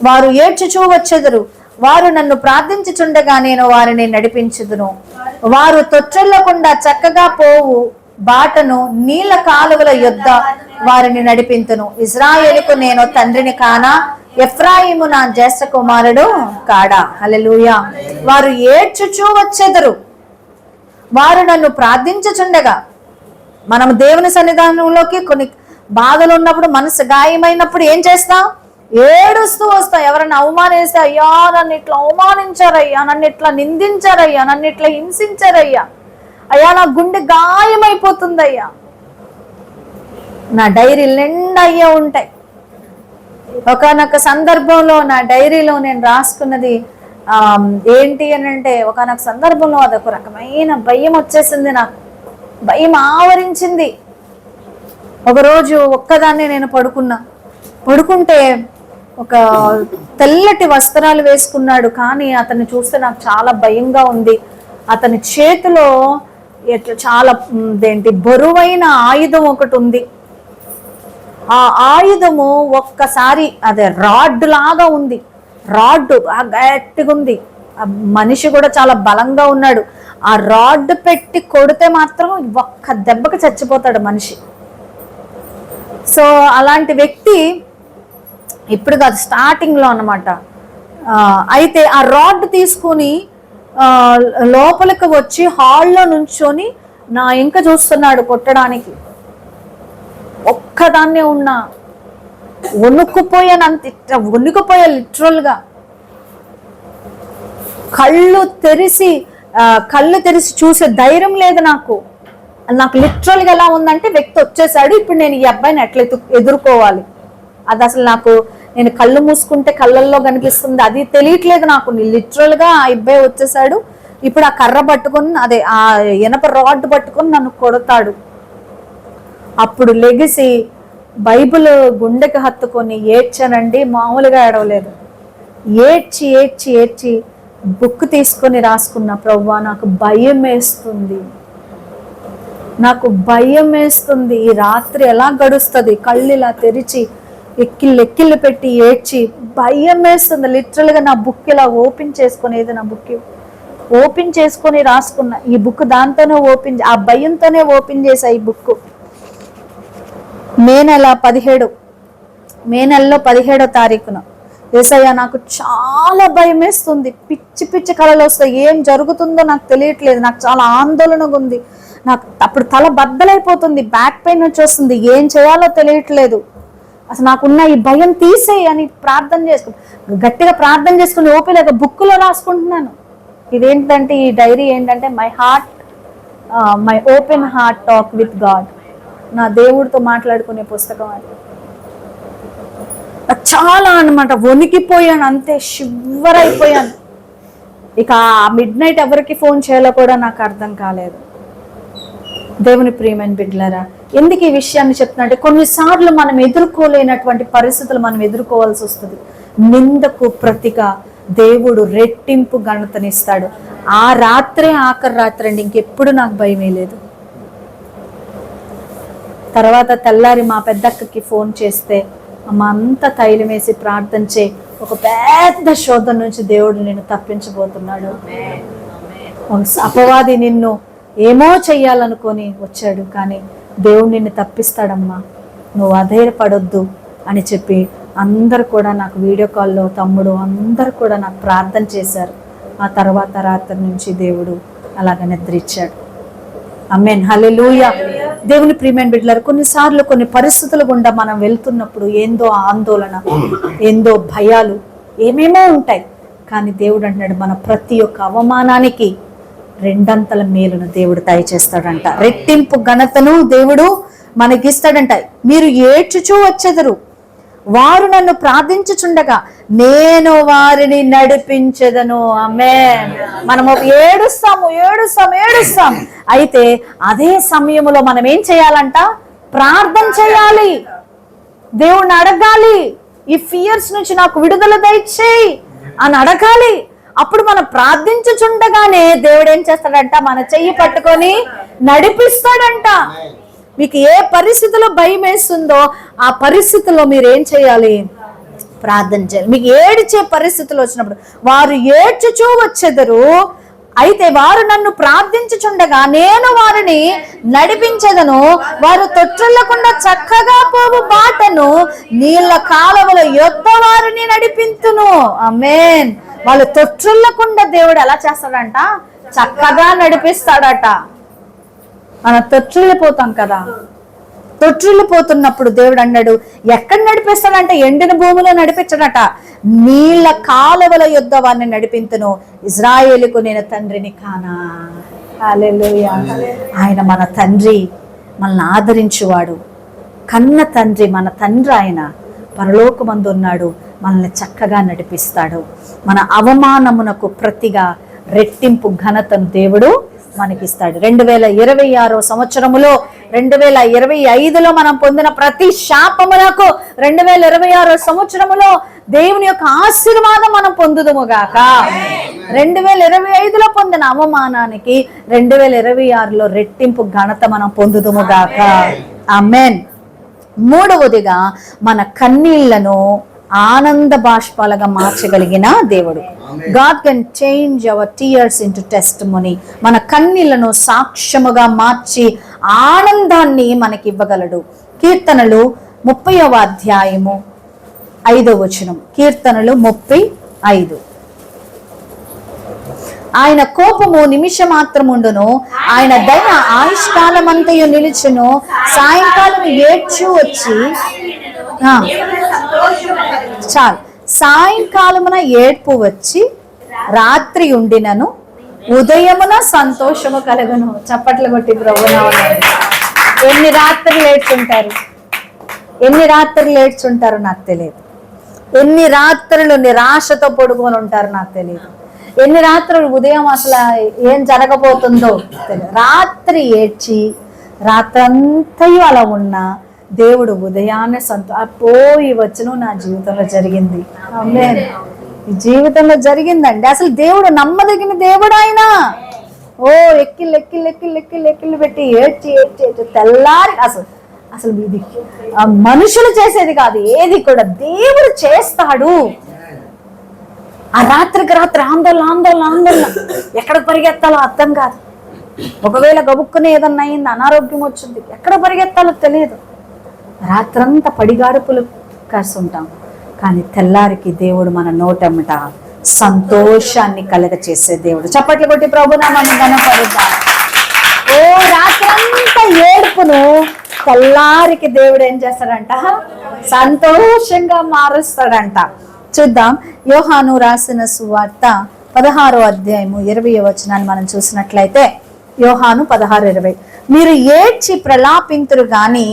వారు ఏడ్చుచూ వచ్చెదరు, వారు నన్ను ప్రార్థించుచుండగా నేను వారిని నడిపించుదును. వారు తొట్రెళ్లకుండా చక్కగా పోవు బాటను నీళ్ల కాలువల యొద్ద వారిని నడిపింతును. ఇజ్రాయేలుకు నేను తండ్రిని కానా, ఎఫ్రాయిము నా జ్యేష్ఠ కుమారుడు కాడా. హల్లెలూయా. వారు ఏడ్చుచూ వచ్చెదరు, వారు నన్ను ప్రార్థించుచుండగా. మనం దేవుని సన్నిధానంలోకి కొన్ని బాధలు ఉన్నప్పుడు, మనసు గాయమైనప్పుడు ఏం చేస్తాం? ఏడుస్తూ వస్తాం. ఎవరైనా అవమానిస్తే, అయ్యా నన్ను ఇట్లా అవమానించారయ్యా, నన్ను ఇట్లా నిందించారయ్యా, నన్ను ఇట్లా హింసించారయ్యా, అయ్యా నా గుండె గాయమైపోతుందయ్యా. నా డైరీ నిండా అయ్యే ఉంటాయి. ఒకనొక సందర్భంలో నా డైరీలో నేను రాసుకున్నది ఏంటి అని అంటే, ఒకనొక సందర్భంలో అదొక రకమైన భయం వచ్చేసింది, నాకు భయం ఆవరించింది. ఒకరోజు ఒక్కదాన్ని నేను పడుకుంటే ఒక తెల్లటి వస్త్రాలు వేసుకున్నాడు, కానీ అతన్ని చూస్తే నాకు చాలా భయంగా ఉంది. అతని చేతిలో ఎట్లా చాలా బరువైన ఆయుధం ఒకటి ఉంది. ఆ ఆయుధము ఒక్కసారి అదే రాడ్ లాగా ఉంది, రాడ్ గట్టిగా ఉంది. మనిషి కూడా చాలా బలంగా ఉన్నాడు. ఆ రాడ్ పెట్టి కొడితే మాత్రం ఒక్క దెబ్బకి చచ్చిపోతాడు మనిషి. సో అలాంటి వ్యక్తి ఇప్పుడు కాదు, స్టార్టింగ్లో అన్నమాట. అయితే ఆ రాడ్ తీసుకుని లోపలికి వచ్చి హాల్లో నుంచొని నా ఇంకా చూస్తున్నాడు కొట్టడానికి. ఒక్కదాన్నే ఉన్నా, వణుకుపోయాను, వణుకుపోయా లిటరల్గా. కళ్ళు తెరిచి చూసే ధైర్యం లేదు నాకు. లిటరల్గా ఎలా ఉందంటే, వ్యక్తి వచ్చేసాడు, ఇప్పుడు నేను ఈ అబ్బాయిని ఎట్లా ఎదుర్కోవాలి, అది అసలు నేను కళ్ళు మూసుకుంటే కళ్ళల్లో కనిపిస్తుంది, అది తెలియట్లేదు నాకు. లిటరల్గా ఆ అబ్బాయి వచ్చేసాడు, ఇప్పుడు ఆ కర్ర పట్టుకొని, అదే ఆ ఇనప రాడ్ పట్టుకొని నన్ను కొడతాడు. అప్పుడు లెగిసి బైబిల్ గుండెకి హత్తుకొని ఏడ్చానండి, మామూలుగా ఏడవలేదు. ఏడ్చి ఏడ్చి ఏడ్చి బుక్ తీసుకొని రాసుకున్న, ప్రభువా నాకు భయం వేస్తుంది, ఈ రాత్రి ఎలా గడుస్తుంది. కళ్ళు ఇలా తెరిచి ఎక్కిళ్ళు పెట్టి ఏడ్చి భయం వేస్తుంది లిటరల్గా. నా బుక్ ఇలా ఓపెన్ చేసుకొని, ఏదైనా బుక్ ఓపెన్ చేసుకొని రాసుకున్న ఈ బుక్, దాంతోనే ఆ భయంతోనే ఓపెన్ చేసా ఈ బుక్. మే నెలలో 17వ తారీఖున, యేసయ్య నాకు చాలా భయం వేస్తుంది, పిచ్చి కళలు వస్తాయి, ఏం జరుగుతుందో నాకు తెలియట్లేదు, నాకు చాలా ఆందోళనగా ఉంది, నాకు అప్పుడు తల బద్దలైపోతుంది, బ్యాక్ పెయిన్ వచ్చేస్తుంది, ఏం చేయాలో తెలియట్లేదు, అసలు నాకున్న ఈ భయం తీసేయి అని గట్టిగా ప్రార్థన చేసుకుని ఓపిక బుక్లో రాసుకుంటున్నాను. ఇదేంటంటే, ఈ డైరీ ఏంటంటే my open heart talk with God, నా దేవుడితో మాట్లాడుకునే పుస్తకం అది. చాలా అన్నమాట, వణికిపోయాను, అంతే షివర్ అయిపోయాను. ఇక ఆ మిడ్నైట్ ఎవరికి ఫోన్ చేయాలో కూడా నాకు అర్థం కాలేదు. దేవుని ప్రియమైన బిడ్డలారా, ఎందుకు ఈ విషయాన్ని చెప్తున్నా అంటే, కొన్నిసార్లు మనం ఎదుర్కోలేనటువంటి పరిస్థితులు మనం ఎదుర్కోవాల్సి వస్తుంది. నిందకు ప్రతిగా దేవుడు రెట్టింపు ఘనతనిస్తాడు. ఆ రాత్రే ఆఖరి రాత్రి అండి, ఇంకెప్పుడు నాకు భయమే లేదు. తర్వాత తెల్లారి మా పెద్దక్కకి ఫోన్ చేస్తే, అమ్మ అంతా తైలం వేసి ప్రార్థన చేయి, ఒక పెద్ద శోధన నుంచి దేవుడు నిన్ను తప్పించబోతున్నాడు, అపవాది నిన్ను ఏమో చెయ్యాలనుకొని వచ్చాడు, కానీ దేవుడు నిన్ను తప్పిస్తాడమ్మా, నువ్వు అధైర్యపడొద్దు అని చెప్పి అందరు కూడా నాకు వీడియో కాల్లో, తమ్ముడు అందరు కూడా నాకు ప్రార్థన చేశారు. ఆ తర్వాత రాత్రి నుంచి దేవుడు అలాగ నిద్రించాడు. ఆమేన్, హల్లెలూయా. దేవుని ప్రియమైన బిడ్డలారా, కొన్నిసార్లు కొన్ని పరిస్థితుల గుండా మనం వెళ్తున్నప్పుడు ఏందో ఆందోళన, ఏందో భయాలు, ఏమేమో ఉంటాయి. కానీ దేవుడు అంటున్నాడు, మన ప్రతి ఒక్క అవమానానికి 2 అంతల మేలును దేవుడు దయచేస్తాడంట, రెట్టింపు ఘనతను దేవుడు మనకిస్తాడంట. మీరు ఏడ్చుచూ వచ్చెదరు, వారు నన్ను ప్రార్థించుచుండగా నేను వారిని నడిపించెదను. ఆమేన్. మనము ఏడుస్తాము. అయితే అదే సమయంలో మనం ఏం చేయాలంట? ప్రార్థన చేయాలి, దేవుణ్ణి అడగాలి, ఈ ఫియర్స్ నుంచి నాకు విడుదల దయచేయి అని అడగాలి. అప్పుడు మనం ప్రార్థించుచుండగానే దేవుడు ఏం చేస్తాడంట? మన చెయ్యి పట్టుకొని నడిపిస్తాడంట. మీకు ఏ పరిస్థితిలో భయం వేస్తుందో ఆ పరిస్థితుల్లో మీరు ఏం చేయాలి? ప్రార్థన చేయాలి. మీకు ఏడ్చే పరిస్థితులు వచ్చినప్పుడు, వారు ఏడ్చుచూ వచ్చెదరు, అయితే వారు నన్ను ప్రార్థించుచుండగా నేను వారిని నడిపించెదను, వారు తొట్టిల్లకుండా చక్కగా పోవు బాటను నీళ్ళ కాలవల యొద్ద వారిని నడిపించును. ఆమేన్. వాళ్ళు తొట్టిల్లకుండా దేవుడు ఎలా చేస్తాడంట? చక్కగా నడిపిస్తాడట. మనం తొట్టిల్లిపోతాం కదా, తొట్టిల్లిపోతున్నప్పుడు దేవుడు అన్నాడు, ఎక్కడ నడిపిస్తాడంటే ఎండిన భూమిలో నడిపించడట, నీళ్ళ కాలువల యొద్ద వారిని నడిపించును, ఇజ్రాయేలుకు నేను తండ్రిని కానా. హల్లెలూయా. ఆయన మన తండ్రి, మనల్ని ఆదరించువాడు, కన్న తండ్రి, మన తండ్రి ఆయన పరలోకమందు ఉన్నాడు, మనల్ని చక్కగా నడిపిస్తాడు. మన అవమానమునకు ప్రతిగా రెట్టింపు ఘనతను దేవుడు మనకిస్తాడు. 2026 సంవత్సరములో 2025లో మనం పొందిన ప్రతి శాపమునకు 2026 సంవత్సరములో దేవుని యొక్క ఆశీర్వాదం మనం పొందుదుముగాక. 2025లో పొందిన అవమానానికి 2026లో రెట్టింపు ఘనత మనం పొందుదుముగాక. ఆమేన్. 3వదిగా మన కన్నీళ్లను ఆనంద బాష్పాలుగా మార్చగలిగిన దేవుడు. God can change our tears into testimony. మన కన్నీళ్లను సాక్ష్యముగా మార్చి ఆనందాన్ని మనకి ఇవ్వగలడు. కీర్తనలు 30వ అధ్యాయము 5వ వచనం. కీర్తనలు 35. ఆయన కోపము నిమిష మాత్రముండును, ఆయన దయ ఆయుష్కాలమంతయు నిలుచును. సాయంకాలం ఏడ్చు వచ్చి చాలు. సాయంకాలమున ఏడ్పు వచ్చి రాత్రి ఉండినను ఉదయమున సంతోషము కలుగును. చప్పట్లు కొట్టి ప్రభువునా. ఎన్ని రాత్రులు ఏడ్చుంటారు, ఎన్ని రాత్రులు ఏడ్చుంటారు నాకు తెలియదు. ఎన్ని రాత్రులు నిరాశతో పడుకొని ఉంటారు నాకు తెలియదు. ఎన్ని రాత్రులు ఉదయం అసలు ఏం జరగబోతుందో తెలియదు. రాత్రి ఏడ్చి రాత్రంతయు అలా ఉన్నా దేవుడు ఉదయాన్నే పోయి వచ్చును నా జీవితంలో జరిగింది. ఆమేన్. ఈ జీవితంలో జరిగిందండి. అసలు దేవుడు నమ్మదగిన దేవుడు ఆయన. ఓ ఎక్కిళ్ళు పెట్టి ఏడ్చి తెల్లారి అసలు ఇది మనుషులు చేసేది కాదు, ఏది కూడా దేవుడు చేస్తాడు. ఆ రాత్రికి రాత్రి ఆందోళన ఎక్కడ పరిగెత్తాలో అర్థం కాదు. ఒకవేళ గబుక్కునే ఏదన్నా అయింది, అనారోగ్యం వచ్చింది, ఎక్కడ పరిగెత్తాలో తెలియదు. రాత్రంతా పడిగాడుపులు కాస్తుంటాం. కానీ తెల్లారికి దేవుడు మన నోటమ్మట సంతోషాన్ని కలగచేసే దేవుడు. చప్పట్లు కొట్టి ప్రభునామాన్ని ఘనపరుద్దాం. ఓ రాత్రంతా ఏడుపును తెల్లారికి దేవుడు ఏం చేస్తాడంట? సంతోషంగా మారుస్తాడంట. చూద్దాం. యోహాను రాసిన సువార్త 16వ అధ్యాయము 20వ వచనాన్ని మనం చూసినట్లయితే, యోహాను 16:20. మీరు ఏడ్చి ప్రలాపింతురు గాని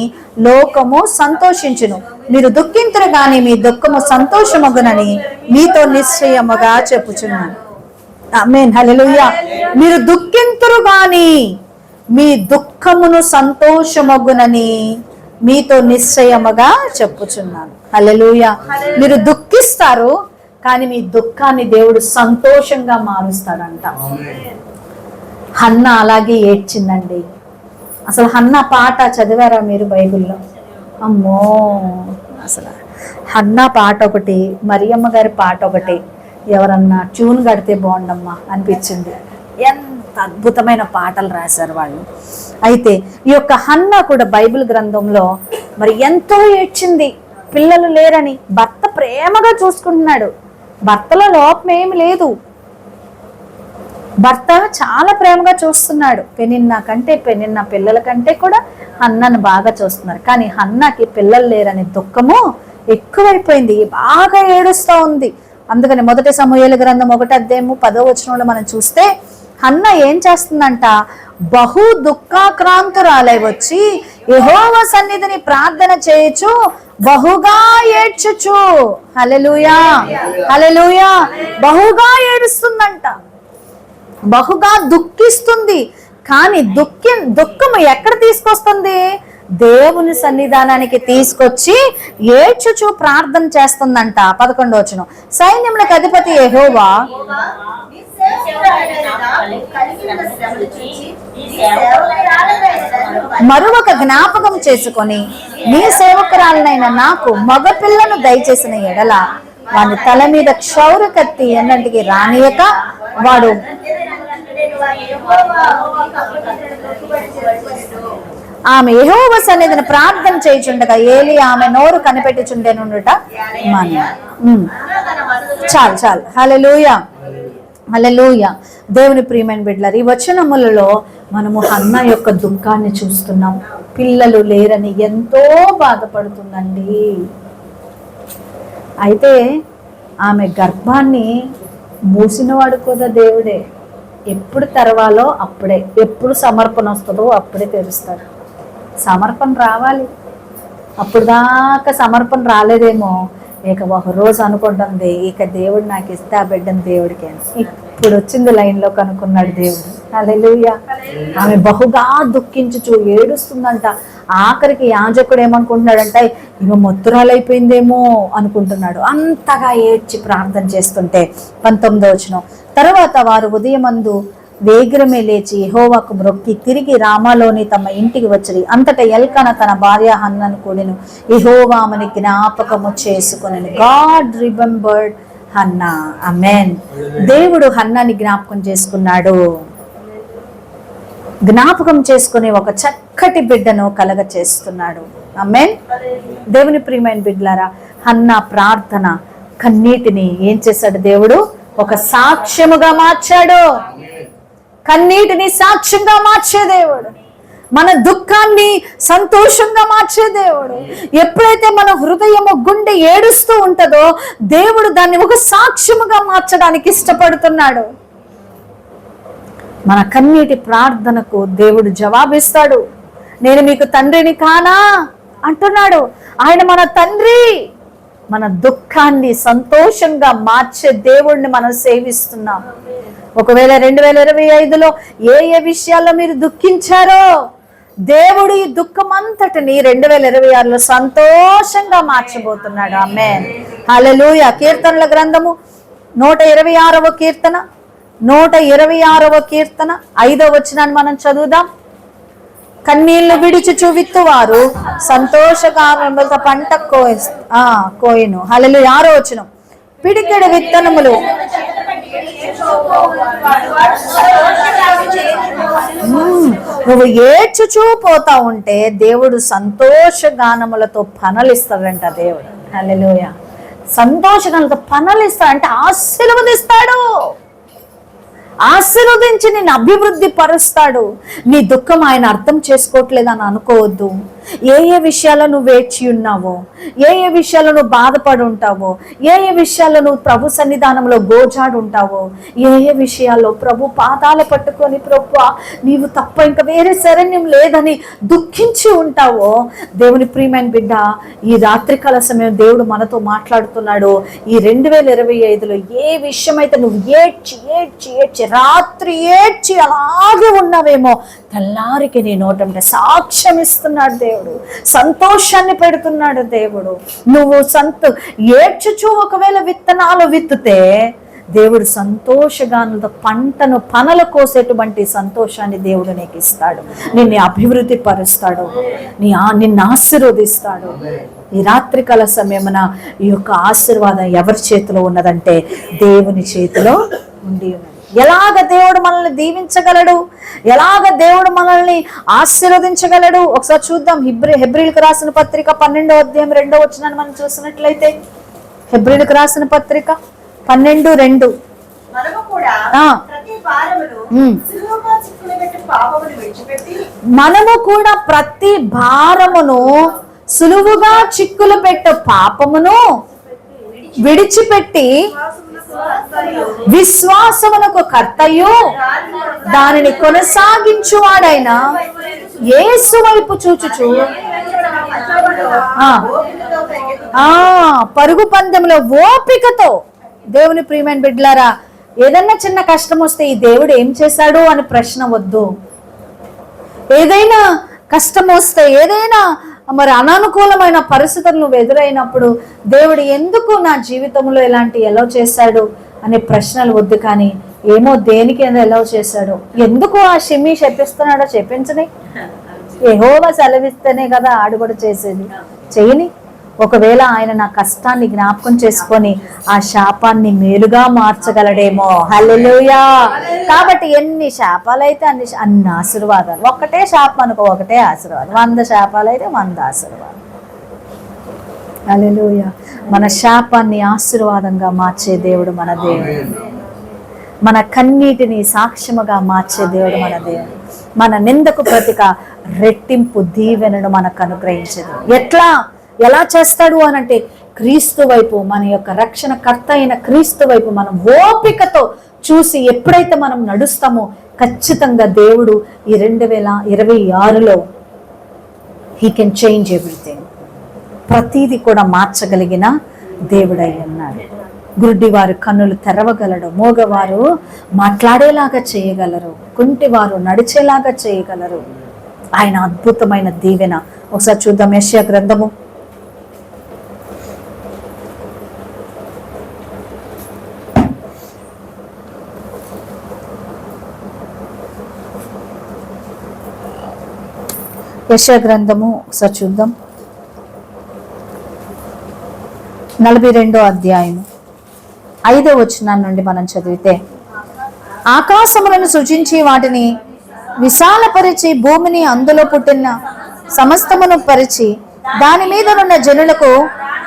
లోకము సంతోషించును, మీరు దుఃఖింతురు గాని మీ దుఃఖము సంతోషమగునని మీతో నిశ్చయముగా చెప్పుచున్నాను. ఆమేన్. హల్లెలూయా. మీరు దుఃఖింతురు గాని మీ దుఃఖమును సంతోషమగునని మీతో నిశ్చయముగా చెప్పుచున్నాను. హల్లెలూయా. మీరు దుఃఖిస్తారు కానీ మీ దుఃఖాన్ని దేవుడు సంతోషంగా మారుస్తాడంట. హన్నా అలాగే ఏడ్చిందండి. అసలు హన్నా పాట చదివారా మీరు బైబిల్లో? అమ్మో, అసలు హన్నా పాట ఒకటి, మరియమ్మ గారి పాట ఒకటి, ఎవరన్నా ట్యూన్ కడితే బాగుండమ్మా అనిపించింది. ఎంత అద్భుతమైన పాటలు రాశారు వాళ్ళు. అయితే ఈ యొక్క హన్నా కూడా బైబిల్ గ్రంథంలో మరి ఎంతో ఏడ్చింది. పిల్లలు లేరని. భర్త ప్రేమగా చూసుకుంటున్నాడు, భర్తలో లోపం ఏమి లేదు, భర్త చాలా ప్రేమగా చూస్తున్నాడు. పెనిన్న పిల్లల కంటే కూడా హన్నాను బాగా చూస్తున్నారు. కానీ హన్నాకి పిల్లలు లేరని దుఃఖము ఎక్కువైపోయింది, బాగా ఏడుస్తూ ఉంది. అందుకని 1 సమూయేలు గ్రంథం 1వ అధ్యాయము 10వ వచనంలో మనం చూస్తే హన్నా ఏం చేస్తుందంట? బహు దుఃఖాక్రాంతురాలై వచ్చి యెహోవా సన్నిధిని ప్రార్థన చేయొచ్చు, బహుగా ఏడ్చుచు. హల్లెలూయా, హల్లెలూయా. బహుగా ఏడుస్తుందంట, బహుగా దుఃఖిస్తుంది. కానీ దుఃఖము ఎక్కడ తీసుకొస్తుంది? దేవుని సన్నిధానానికి తీసుకొచ్చి ఏడ్చుచు ప్రార్థన చేస్తుందంట. 11వ వచనం. సైన్యములకు అధిపతి యెహోవా మరొక జ్ఞాపకం చేసుకొని నీ సేవకురాలనైన నాకు మగపిల్లను దయచేసిన ఎడల వాని తల మీద క్షౌర కత్తి ఎన్నటికి రానియక వాడు ఆమె యెహోవా సన్నిధిని ప్రార్థన చేయుచుండగా ఏలి ఆమె నోరు కనిపెట్టుచుండెనుట చాలు. హల్లెలూయా, హల్లెలూయా. దేవుని ప్రియమైన బిడ్డలారా, ఈ వచనములలో మనము హన్నా యొక్క దుఃఖాన్ని చూస్తున్నాం. పిల్లలు లేరని ఎంతో బాధపడుతుందండి. అయితే ఆమె గర్భాన్ని మూసినవాడు కూడా దేవుడే. ఎప్పుడు తెరవాలో అప్పుడే, ఎప్పుడు సమర్పణ వస్తుందో అప్పుడే తెరుస్తాడు. సమర్పణ రావాలి. అప్పుడు దాకా సమర్పణ రాలేదేమో, ఇక ఒక రోజు అనుకుంటుంది ఇక దేవుడు నాకు ఇస్తే ఆ బిడ్డను దేవుడికి. ఇప్పుడు వచ్చింది లైన్లో కనుక్కున్నాడు దేవుడు. హల్లెలూయా. ఆమె బహుగా దుఃఖించుచు ఏడుస్తుందంట. ఆఖరికి యాజకుడు ఏమనుకుంటున్నాడంటే ఇక మొత్తురాలైపోయిందేమో అనుకుంటున్నాడు. అంతగా ఏడ్చి ప్రార్థన చేస్తుంటే 19వ వచనం. తర్వాత వారు ఉదయమందు వేగిరమే లేచి యెహోవాకు మ్రొక్కి తిరిగి రామాలోని తమ ఇంటికి వచ్చిరి. అంతటా ఎల్కానా తన భార్య హన్నను కూడెను, యెహోవా ఆమెని జ్ఞాపకము చేసుకొనెను. God remembered Hannah. ఆమేన్. దేవుడు హన్నాని జ్ఞాపకం చేసుకున్నాడు. జ్ఞాపకం చేసుకుని ఒక చక్కటి బిడ్డను కలగ చేస్తున్నాడు. ఆమేన్. దేవుని ప్రియమైన బిడ్డలారా, హన్నా ప్రార్థన కన్నీటిని ఏం చేశాడు? దేవుడు ఒక సాక్ష్యముగా మార్చాడు. కన్నీటిని సాక్ష్యంగా మార్చే దేవుడు, మన దుఃఖాన్ని సంతోషంగా మార్చే దేవుడు. ఎప్పుడైతే మన హృదయము గుండె ఏడుస్తూ ఉంటుందో దేవుడు దాన్ని ఒక సాక్ష్యముగా మార్చడానికి ఇష్టపడుతున్నాడు. మన కన్నీటి ప్రార్థనకు దేవుడు జవాబిస్తాడు. నేను మీకు తండ్రిని కానా అంటున్నాడు. ఆయన మన తండ్రి. మన దుఃఖాన్ని సంతోషంగా మార్చే దేవుడిని మనం సేవిస్తున్నాం. ఒకవేళ 2025లో ఏ ఏ విషయాల్లో మీరు దుఃఖించారో దేవుడు ఈ దుఃఖం అంతటిని 2026లో సంతోషంగా మార్చబోతున్నాడు. ఆమేన్. హల్లెలూయా. కీర్తనల గ్రంథము 126వ కీర్తన 126వ కీర్తన 5వ వచనాన్ని మనం చదువుదాం. కన్నీళ్లు విడిచుచు విత్తువారు సంతోషకాలములతో పంట కోయను. హల్లెలూయా. 6వ వచనం, పిడికెడు విత్తనములు నువ్వు ఏడ్చుచూ పోతా ఉంటే దేవుడు సంతోషగానములతో పనలిస్తాడంట. దేవుడు హల్లెలూయా. సంతోషగానములతో పనలిస్తాడంటే ఆశీర్వదిస్తాడు. ఆశీర్వదించి నిన్ను అభివృద్ధి పరుస్తాడు. నీ దుఃఖం ఆయన అర్థం చేసుకోవట్లేదని అనుకోవద్దు. ఏ ఏ విషయాల్లో నువ్వు వేచి ఉన్నావో, ఏ ఏ విషయాల్లో నువ్వు బాధపడి ఉంటావో, ఏ ఏ విషయాల్లో నువ్వు ప్రభు సన్నిధానంలో గోజాడు ఉంటావో, ఏ ఏ విషయాల్లో ప్రభు పాదాలు పట్టుకొని ప్రభువా నీవు తప్ప ఇంకా వేరే శరణ్యం లేదని దుఃఖించి ఉంటావో, దేవుని ప్రియమైన బిడ్డ, ఈ రాత్రికాల సమయం దేవుడు మనతో మాట్లాడుతున్నాడు. ఈ 2025లో ఏ విషయమైతే నువ్వు ఏడ్చి ఏడ్చి ఏడ్చి రాత్రి ఏడ్చి అలాగే ఉన్నావేమో, తెల్లారికి నీ నోటంటే సాక్ష్యం ఇస్తున్నాడు దేవుడు. సంతోషాన్ని పెడుతున్నాడు దేవుడు. నువ్వు ఏడ్చుచూ ఒకవేళ విత్తనాలు విత్తుతే దేవుడు సంతోషగానులతో పంటను పనలు కోసేటువంటి సంతోషాన్ని దేవుడు నీకు ఇస్తాడు. నిన్ను అభివృద్ధి పరుస్తాడు, నిన్ను ఆశీర్వదిస్తాడు. ఈ రాత్రికాల సమయమున ఈ యొక్క ఆశీర్వాదం ఎవరి చేతిలో ఉన్నదంటే దేవుని చేతిలో ఉండి ఉన్నది. ఎలాగ దేవుడు మనల్ని దీవించగలడు, ఎలాగ దేవుడు మనల్ని ఆశీర్వదించగలడు ఒకసారి చూద్దాం. హెబ్రీలకు రాసిన పత్రిక 12వ అధ్యాయం 2వ వచనాన్ని మనం చూసినట్లయితే, హెబ్రీలకు రాసిన పత్రిక 12:2, మనము కూడా ప్రతి భారమును సులువుగా చిక్కులు పెట్టు పాపమును విడిచిపెట్టి విశ్వాసమునకు కర్తయు దానిని కొనసాగించువాడైన యేసు వైపు చూచుచు పరుగు పందెంలో ఓపికతో. దేవుని ప్రియమైన బిడ్డలారా, ఏదన్నా చిన్న కష్టం వస్తే ఈ దేవుడు ఏం చేశాడు అని ప్రశ్న వద్దు. ఏదైనా కష్టం వస్తే, ఏదైనా మరి అనానుకూలమైన పరిస్థితులు నువ్వు ఎదురైనప్పుడు దేవుడు ఎందుకు నా జీవితంలో ఇలాంటి ఎలా చేశాడు అనే ప్రశ్నలు వద్దు. కానీ ఏమో దేనికి ఎలా చేశాడు, ఎందుకు ఆ షిమ్మి చెప్పిస్తున్నాడో చెప్పించని. యెహోవా సెలవిస్తేనే కదా ఆడు కూడా చేసేది, చేయని. ఒకవేళ ఆయన నా కష్టాన్ని జ్ఞాపకం చేసుకొని ఆ శాపాన్ని మేలుగా మార్చగలడేమో. హల్లెలూయా. కాబట్టి ఎన్ని శాపాలైతే అన్ని ఆశీర్వాదాలు. ఒక్కటే శాపం అనుకో, ఒకటే ఆశీర్వాదం. 100 శాపాలైతే 100 ఆశీర్వాదం. హల్లెలూయా. మన శాపాన్ని ఆశీర్వాదంగా మార్చే దేవుడు మన దేవుడు. మన కన్నీటిని సాక్ష్యముగా మార్చే దేవుడు మన దేవుడు. మన నిందకు ప్రతిక రెట్టింపు దీవెనను మనకు అనుగ్రహించదు. ఎలా చేస్తాడు అనంటే, క్రీస్తు వైపు, మన యొక్క రక్షణకర్త అయిన క్రీస్తు వైపు మనం ఓపికతో చూసి ఎప్పుడైతే మనం నడుస్తామో ఖచ్చితంగా దేవుడు ఈ 2026లో హీ కెన్ చేంజ్ ఎవ్రీథింగ్. ప్రతీది కూడా మార్చగలిగిన దేవుడై ఉన్నాడు. గుడ్డివారు కన్నులు తెరవగలడు, మోగవారు మాట్లాడేలాగా చేయగలరు, కుంటివారు నడిచేలాగా చేయగలరు. ఆయన అద్భుతమైన దీవెన. ఒకసారి చూద్దాం. యెషయా గ్రంథము 53 యెషయా గ్రంథము ఒకసారి చూద్దాం. 42వ అధ్యాయం 5వ వచనం నుండి మనం చదివితే, ఆకాశములను సృజించి వాటిని విశాలపరిచి భూమిని అందులో పుట్టిన సమస్తమును పరిచి దాని మీద ఉన్న జనులకు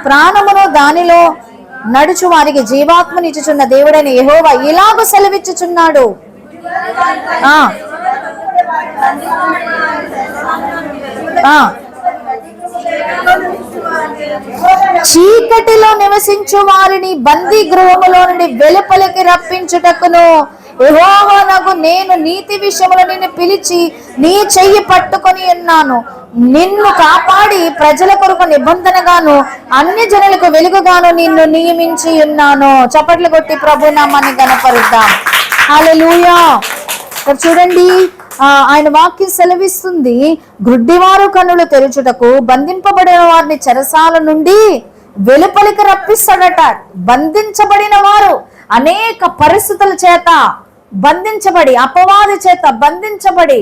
ప్రాణమును దానిలో నడుచు వారికి జీవాత్మనిచ్చుచున్న దేవుడైన యెహోవా ఇలాగ సెలవిచ్చుచున్నాడు. చీకటిలో నివసించు వారిని బందీ గృహములో నుండి వెలుపలికి రప్పించుటకును యెహోవానగు నేను నీతి విషయములో నిన్ను పిలిచి నీ చెయ్యి పట్టుకొని ఉన్నాను. నిన్ను కాపాడి ప్రజల కొరకు నిబంధనగాను అన్య జనులకు వెలుగుగాను నిన్ను నియమించి ఉన్నాను. చప్పట్లు కొట్టి ప్రభు నామాన్ని గణపరుద్దాం. హల్లెలూయా. చూడండి, ఆయన వాక్యం సెలవిస్తుంది, గ్రుడ్డివారు కన్నులు తెరుచుటకు బంధింపబడిన వారిని చెరసాల నుండి వెలుపలికి రప్పిస్తాడట. బంధించబడిన వారు అనేక పరిస్థితుల చేత బంధించబడి, అపవాది చేత బంధించబడి,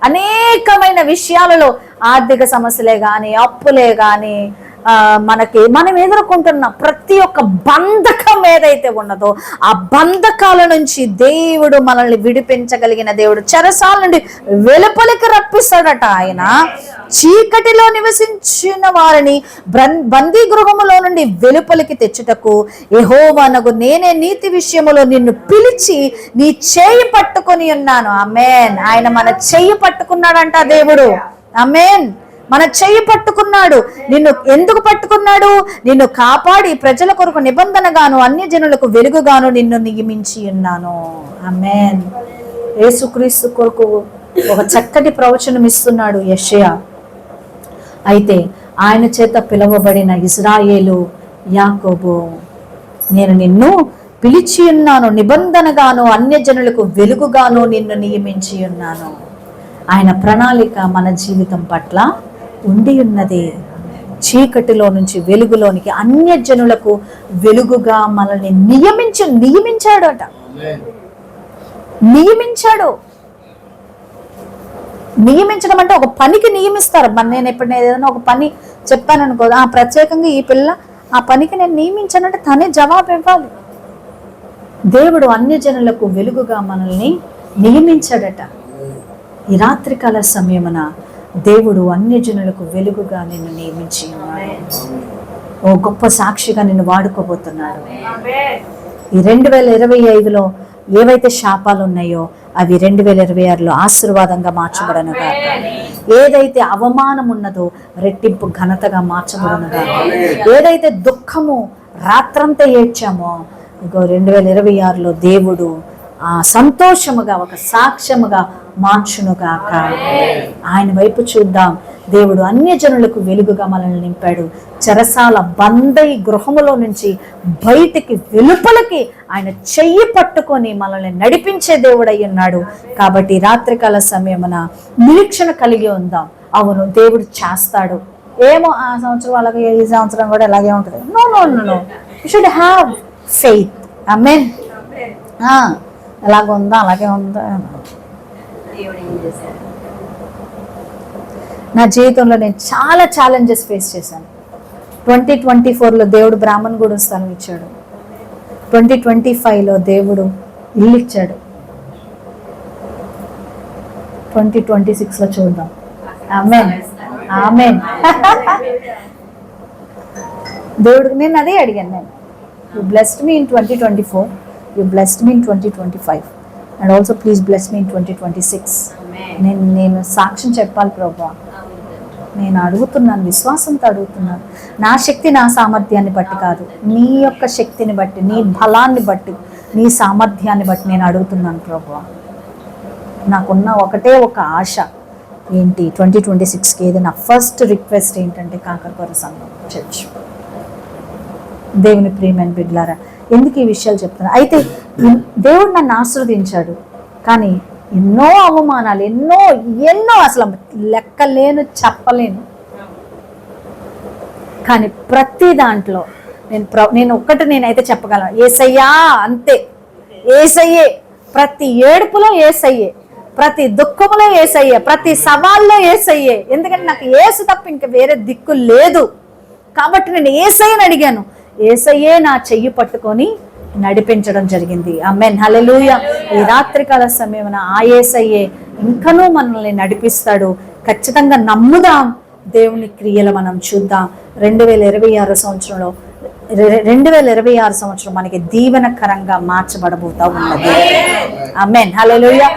అనేకమైన విషయాలలో ఆర్థిక సమస్యలే కానీ, అప్పులే కానీ, మనం ఎదుర్కొంటున్న ప్రతి ఒక్క బంధకం ఏదైతే ఉన్నదో ఆ బంధకాల నుంచి దేవుడు మనల్ని విడిపించగలిగిన దేవుడు. చెరసాల నుండి వెలుపలికి రప్పిస్తాడట. ఆయన చీకటిలో నివసించిన వారిని బందీ గృహములో నుండి వెలుపలికి తెచ్చుటకు యెహోవానగు నేనే నీతి విషయములో నిన్ను పిలిచి నీ చేయి పట్టుకొని ఉన్నాను. ఆమేన్. ఆయన మన చెయ్యి పట్టుకున్నాడంట దేవుడు. ఆమేన్. మన చెయ్యి పట్టుకున్నాడు. నిన్ను ఎందుకు పట్టుకున్నాడు? నిన్ను కాపాడి ప్రజల కొరకు నిబంధనగాను అన్య జనులకు వెలుగుగాను నిన్ను నియమించి ఉన్నాను. ఆమేన్. యేసుక్రీస్తు కొరకు ఒక చక్కటి ప్రవచనం ఇస్తున్నాడు యెషయా. అయితే ఆయన చేత పిలువబడిన ఇశ్రాయేలు, యాకోబు, నేను నిన్ను పిలిచి ఉన్నాను, నిబంధనగాను అన్య జనులకు వెలుగుగాను నిన్ను నియమించి ఉన్నాను. ఆయన ప్రణాళిక మన జీవితం పట్ల ఉండి ఉన్నది. చీకటిలో నుంచి వెలుగులోనికి అన్య జనులకు వెలుగుగా మనల్ని నియమించాడట. నియమించడం అంటే ఒక పనికి నియమిస్తారు. నేను ఎప్పుడు ఏదైనా ఒక పని చెప్పాను అనుకో, ప్రత్యేకంగా ఈ పిల్ల ఆ పనికి నేను నియమించానంటే తనే జవాబు ఇవ్వాలి. దేవుడు అన్య జనులకు వెలుగుగా మనల్ని నియమించాడట. ఈ రాత్రికాల సమయమున దేవుడు అన్యజనులకు వెలుగుగా నిన్ను నియమించి ఉన్నాడు. ఓ గొప్ప సాక్షిగా నిన్ను వాడుకోబోతున్నాడు. ఈ 2025లో ఏవైతే శాపాలు ఉన్నాయో అవి 2026లో ఆశీర్వాదంగా మార్చబడనుగా. ఏదైతే అవమానం ఉన్నదో రెట్టింపు ఘనతగా మార్చబడనుగా. ఏదైతే దుఃఖము రాత్రంతా ఏడ్చామో ఇగో 2026లో దేవుడు సంతోషముగా ఒక సాక్ష్యముగా మార్చునుగాక. ఆయన వైపు చూద్దాం. దేవుడు అన్య జనులకు వెలుగుగా మనల్ని నింపాడు. చెరసాల బందీ గృహములో నుంచి బయటికి వెలుపలికి ఆయన చెయ్యి పట్టుకొని మనల్ని నడిపించే దేవుడు అయి ఉన్నాడు. కాబట్టి రాత్రికాల సమయమున నిరీక్షణ కలిగి ఉందాం. అవును, దేవుడు చేస్తాడు. ఏమో ఆ సంవత్సరం అలాగే ఈ సంవత్సరం కూడా అలాగే ఉంటుంది. No no no no, you should have faith. ఆమేన్. ఎలాగ ఉందా అలాగే ఉందా. నా జీవితంలో నేను చాలా ఛాలెంజెస్ ఫేస్ చేశాను. 2024లో దేవుడు బ్రాహ్మణ్ గూడెం స్థలం ఇచ్చాడు. 2025లో దేవుడు ఇల్లు ఇచ్చాడు. 2026లో చూద్దాం. ఆమేన్. ఆమేన్. దేవుడికి నేను అదే అడిగాను. నేను you blessed me in 2024, you blessed me in 2025 and also please bless me in 2026. నేను సాక్ష్యం చెప్పాలి ప్రభువా. నేను అడుగుతున్నాను, విశ్వాసంతో అడుగుతున్నాను. నా శక్తి నా సామర్థ్యాన్ని బట్టి కాదు, నీ యొక్క శక్తిని బట్టి, నీ బలాన్ని బట్టి, నీ సామర్థ్యాన్ని బట్టి నేను అడుగుతున్నాను ప్రభువా. నాకున్న ఒకటే ఒక ఆశ ఏంటి, 2026కి ఏదైనా ఫస్ట్ రిక్వెస్ట్ ఏంటంటే కాకరపుర సంఘం చర్చ్. దేవుని ప్రియమైన బిడ్డలారా, ఎందుకు ఈ విషయాలు చెప్తున్నా? అయితే దేవుడు నన్ను ఆశీర్వదించాడు, కానీ ఎన్నో అవమానాలు, ఎన్నో అసలు లెక్కలేను, చెప్పలేను. కానీ ప్రతి దాంట్లో నేనైతే చెప్పగలను, యేసయ్యా అంతే. యేసయ్యే ప్రతి ఏడుపులో, యేసయ్యే ప్రతి దుఃఖంలో యేసయ్యే, ప్రతి సవాల్లో యేసయ్యే. ఎందుకంటే నాకు యేసు తప్ప ఇంకా వేరే దిక్కు లేదు కాబట్టి నేను యేసయ్యని అడిగాను. యేసయ్యే నా చెయ్యి పట్టుకొని నడిపించడం జరిగింది. ఆమేన్, హల్లెలూయా. ఈ రాత్రికాల సమయమున ఆ యేసయ్యే ఇంకనూ మనల్ని నడిపిస్తాడు. ఖచ్చితంగా నమ్ముదాం, దేవుని క్రియలు మనం చూద్దాం. 2026 సంవత్సరంలో 2026 సంవత్సరం మనకి దీవెనకరంగా మార్చబడబోతా ఉన్నది. ఆమేన్, హల్లెలూయా.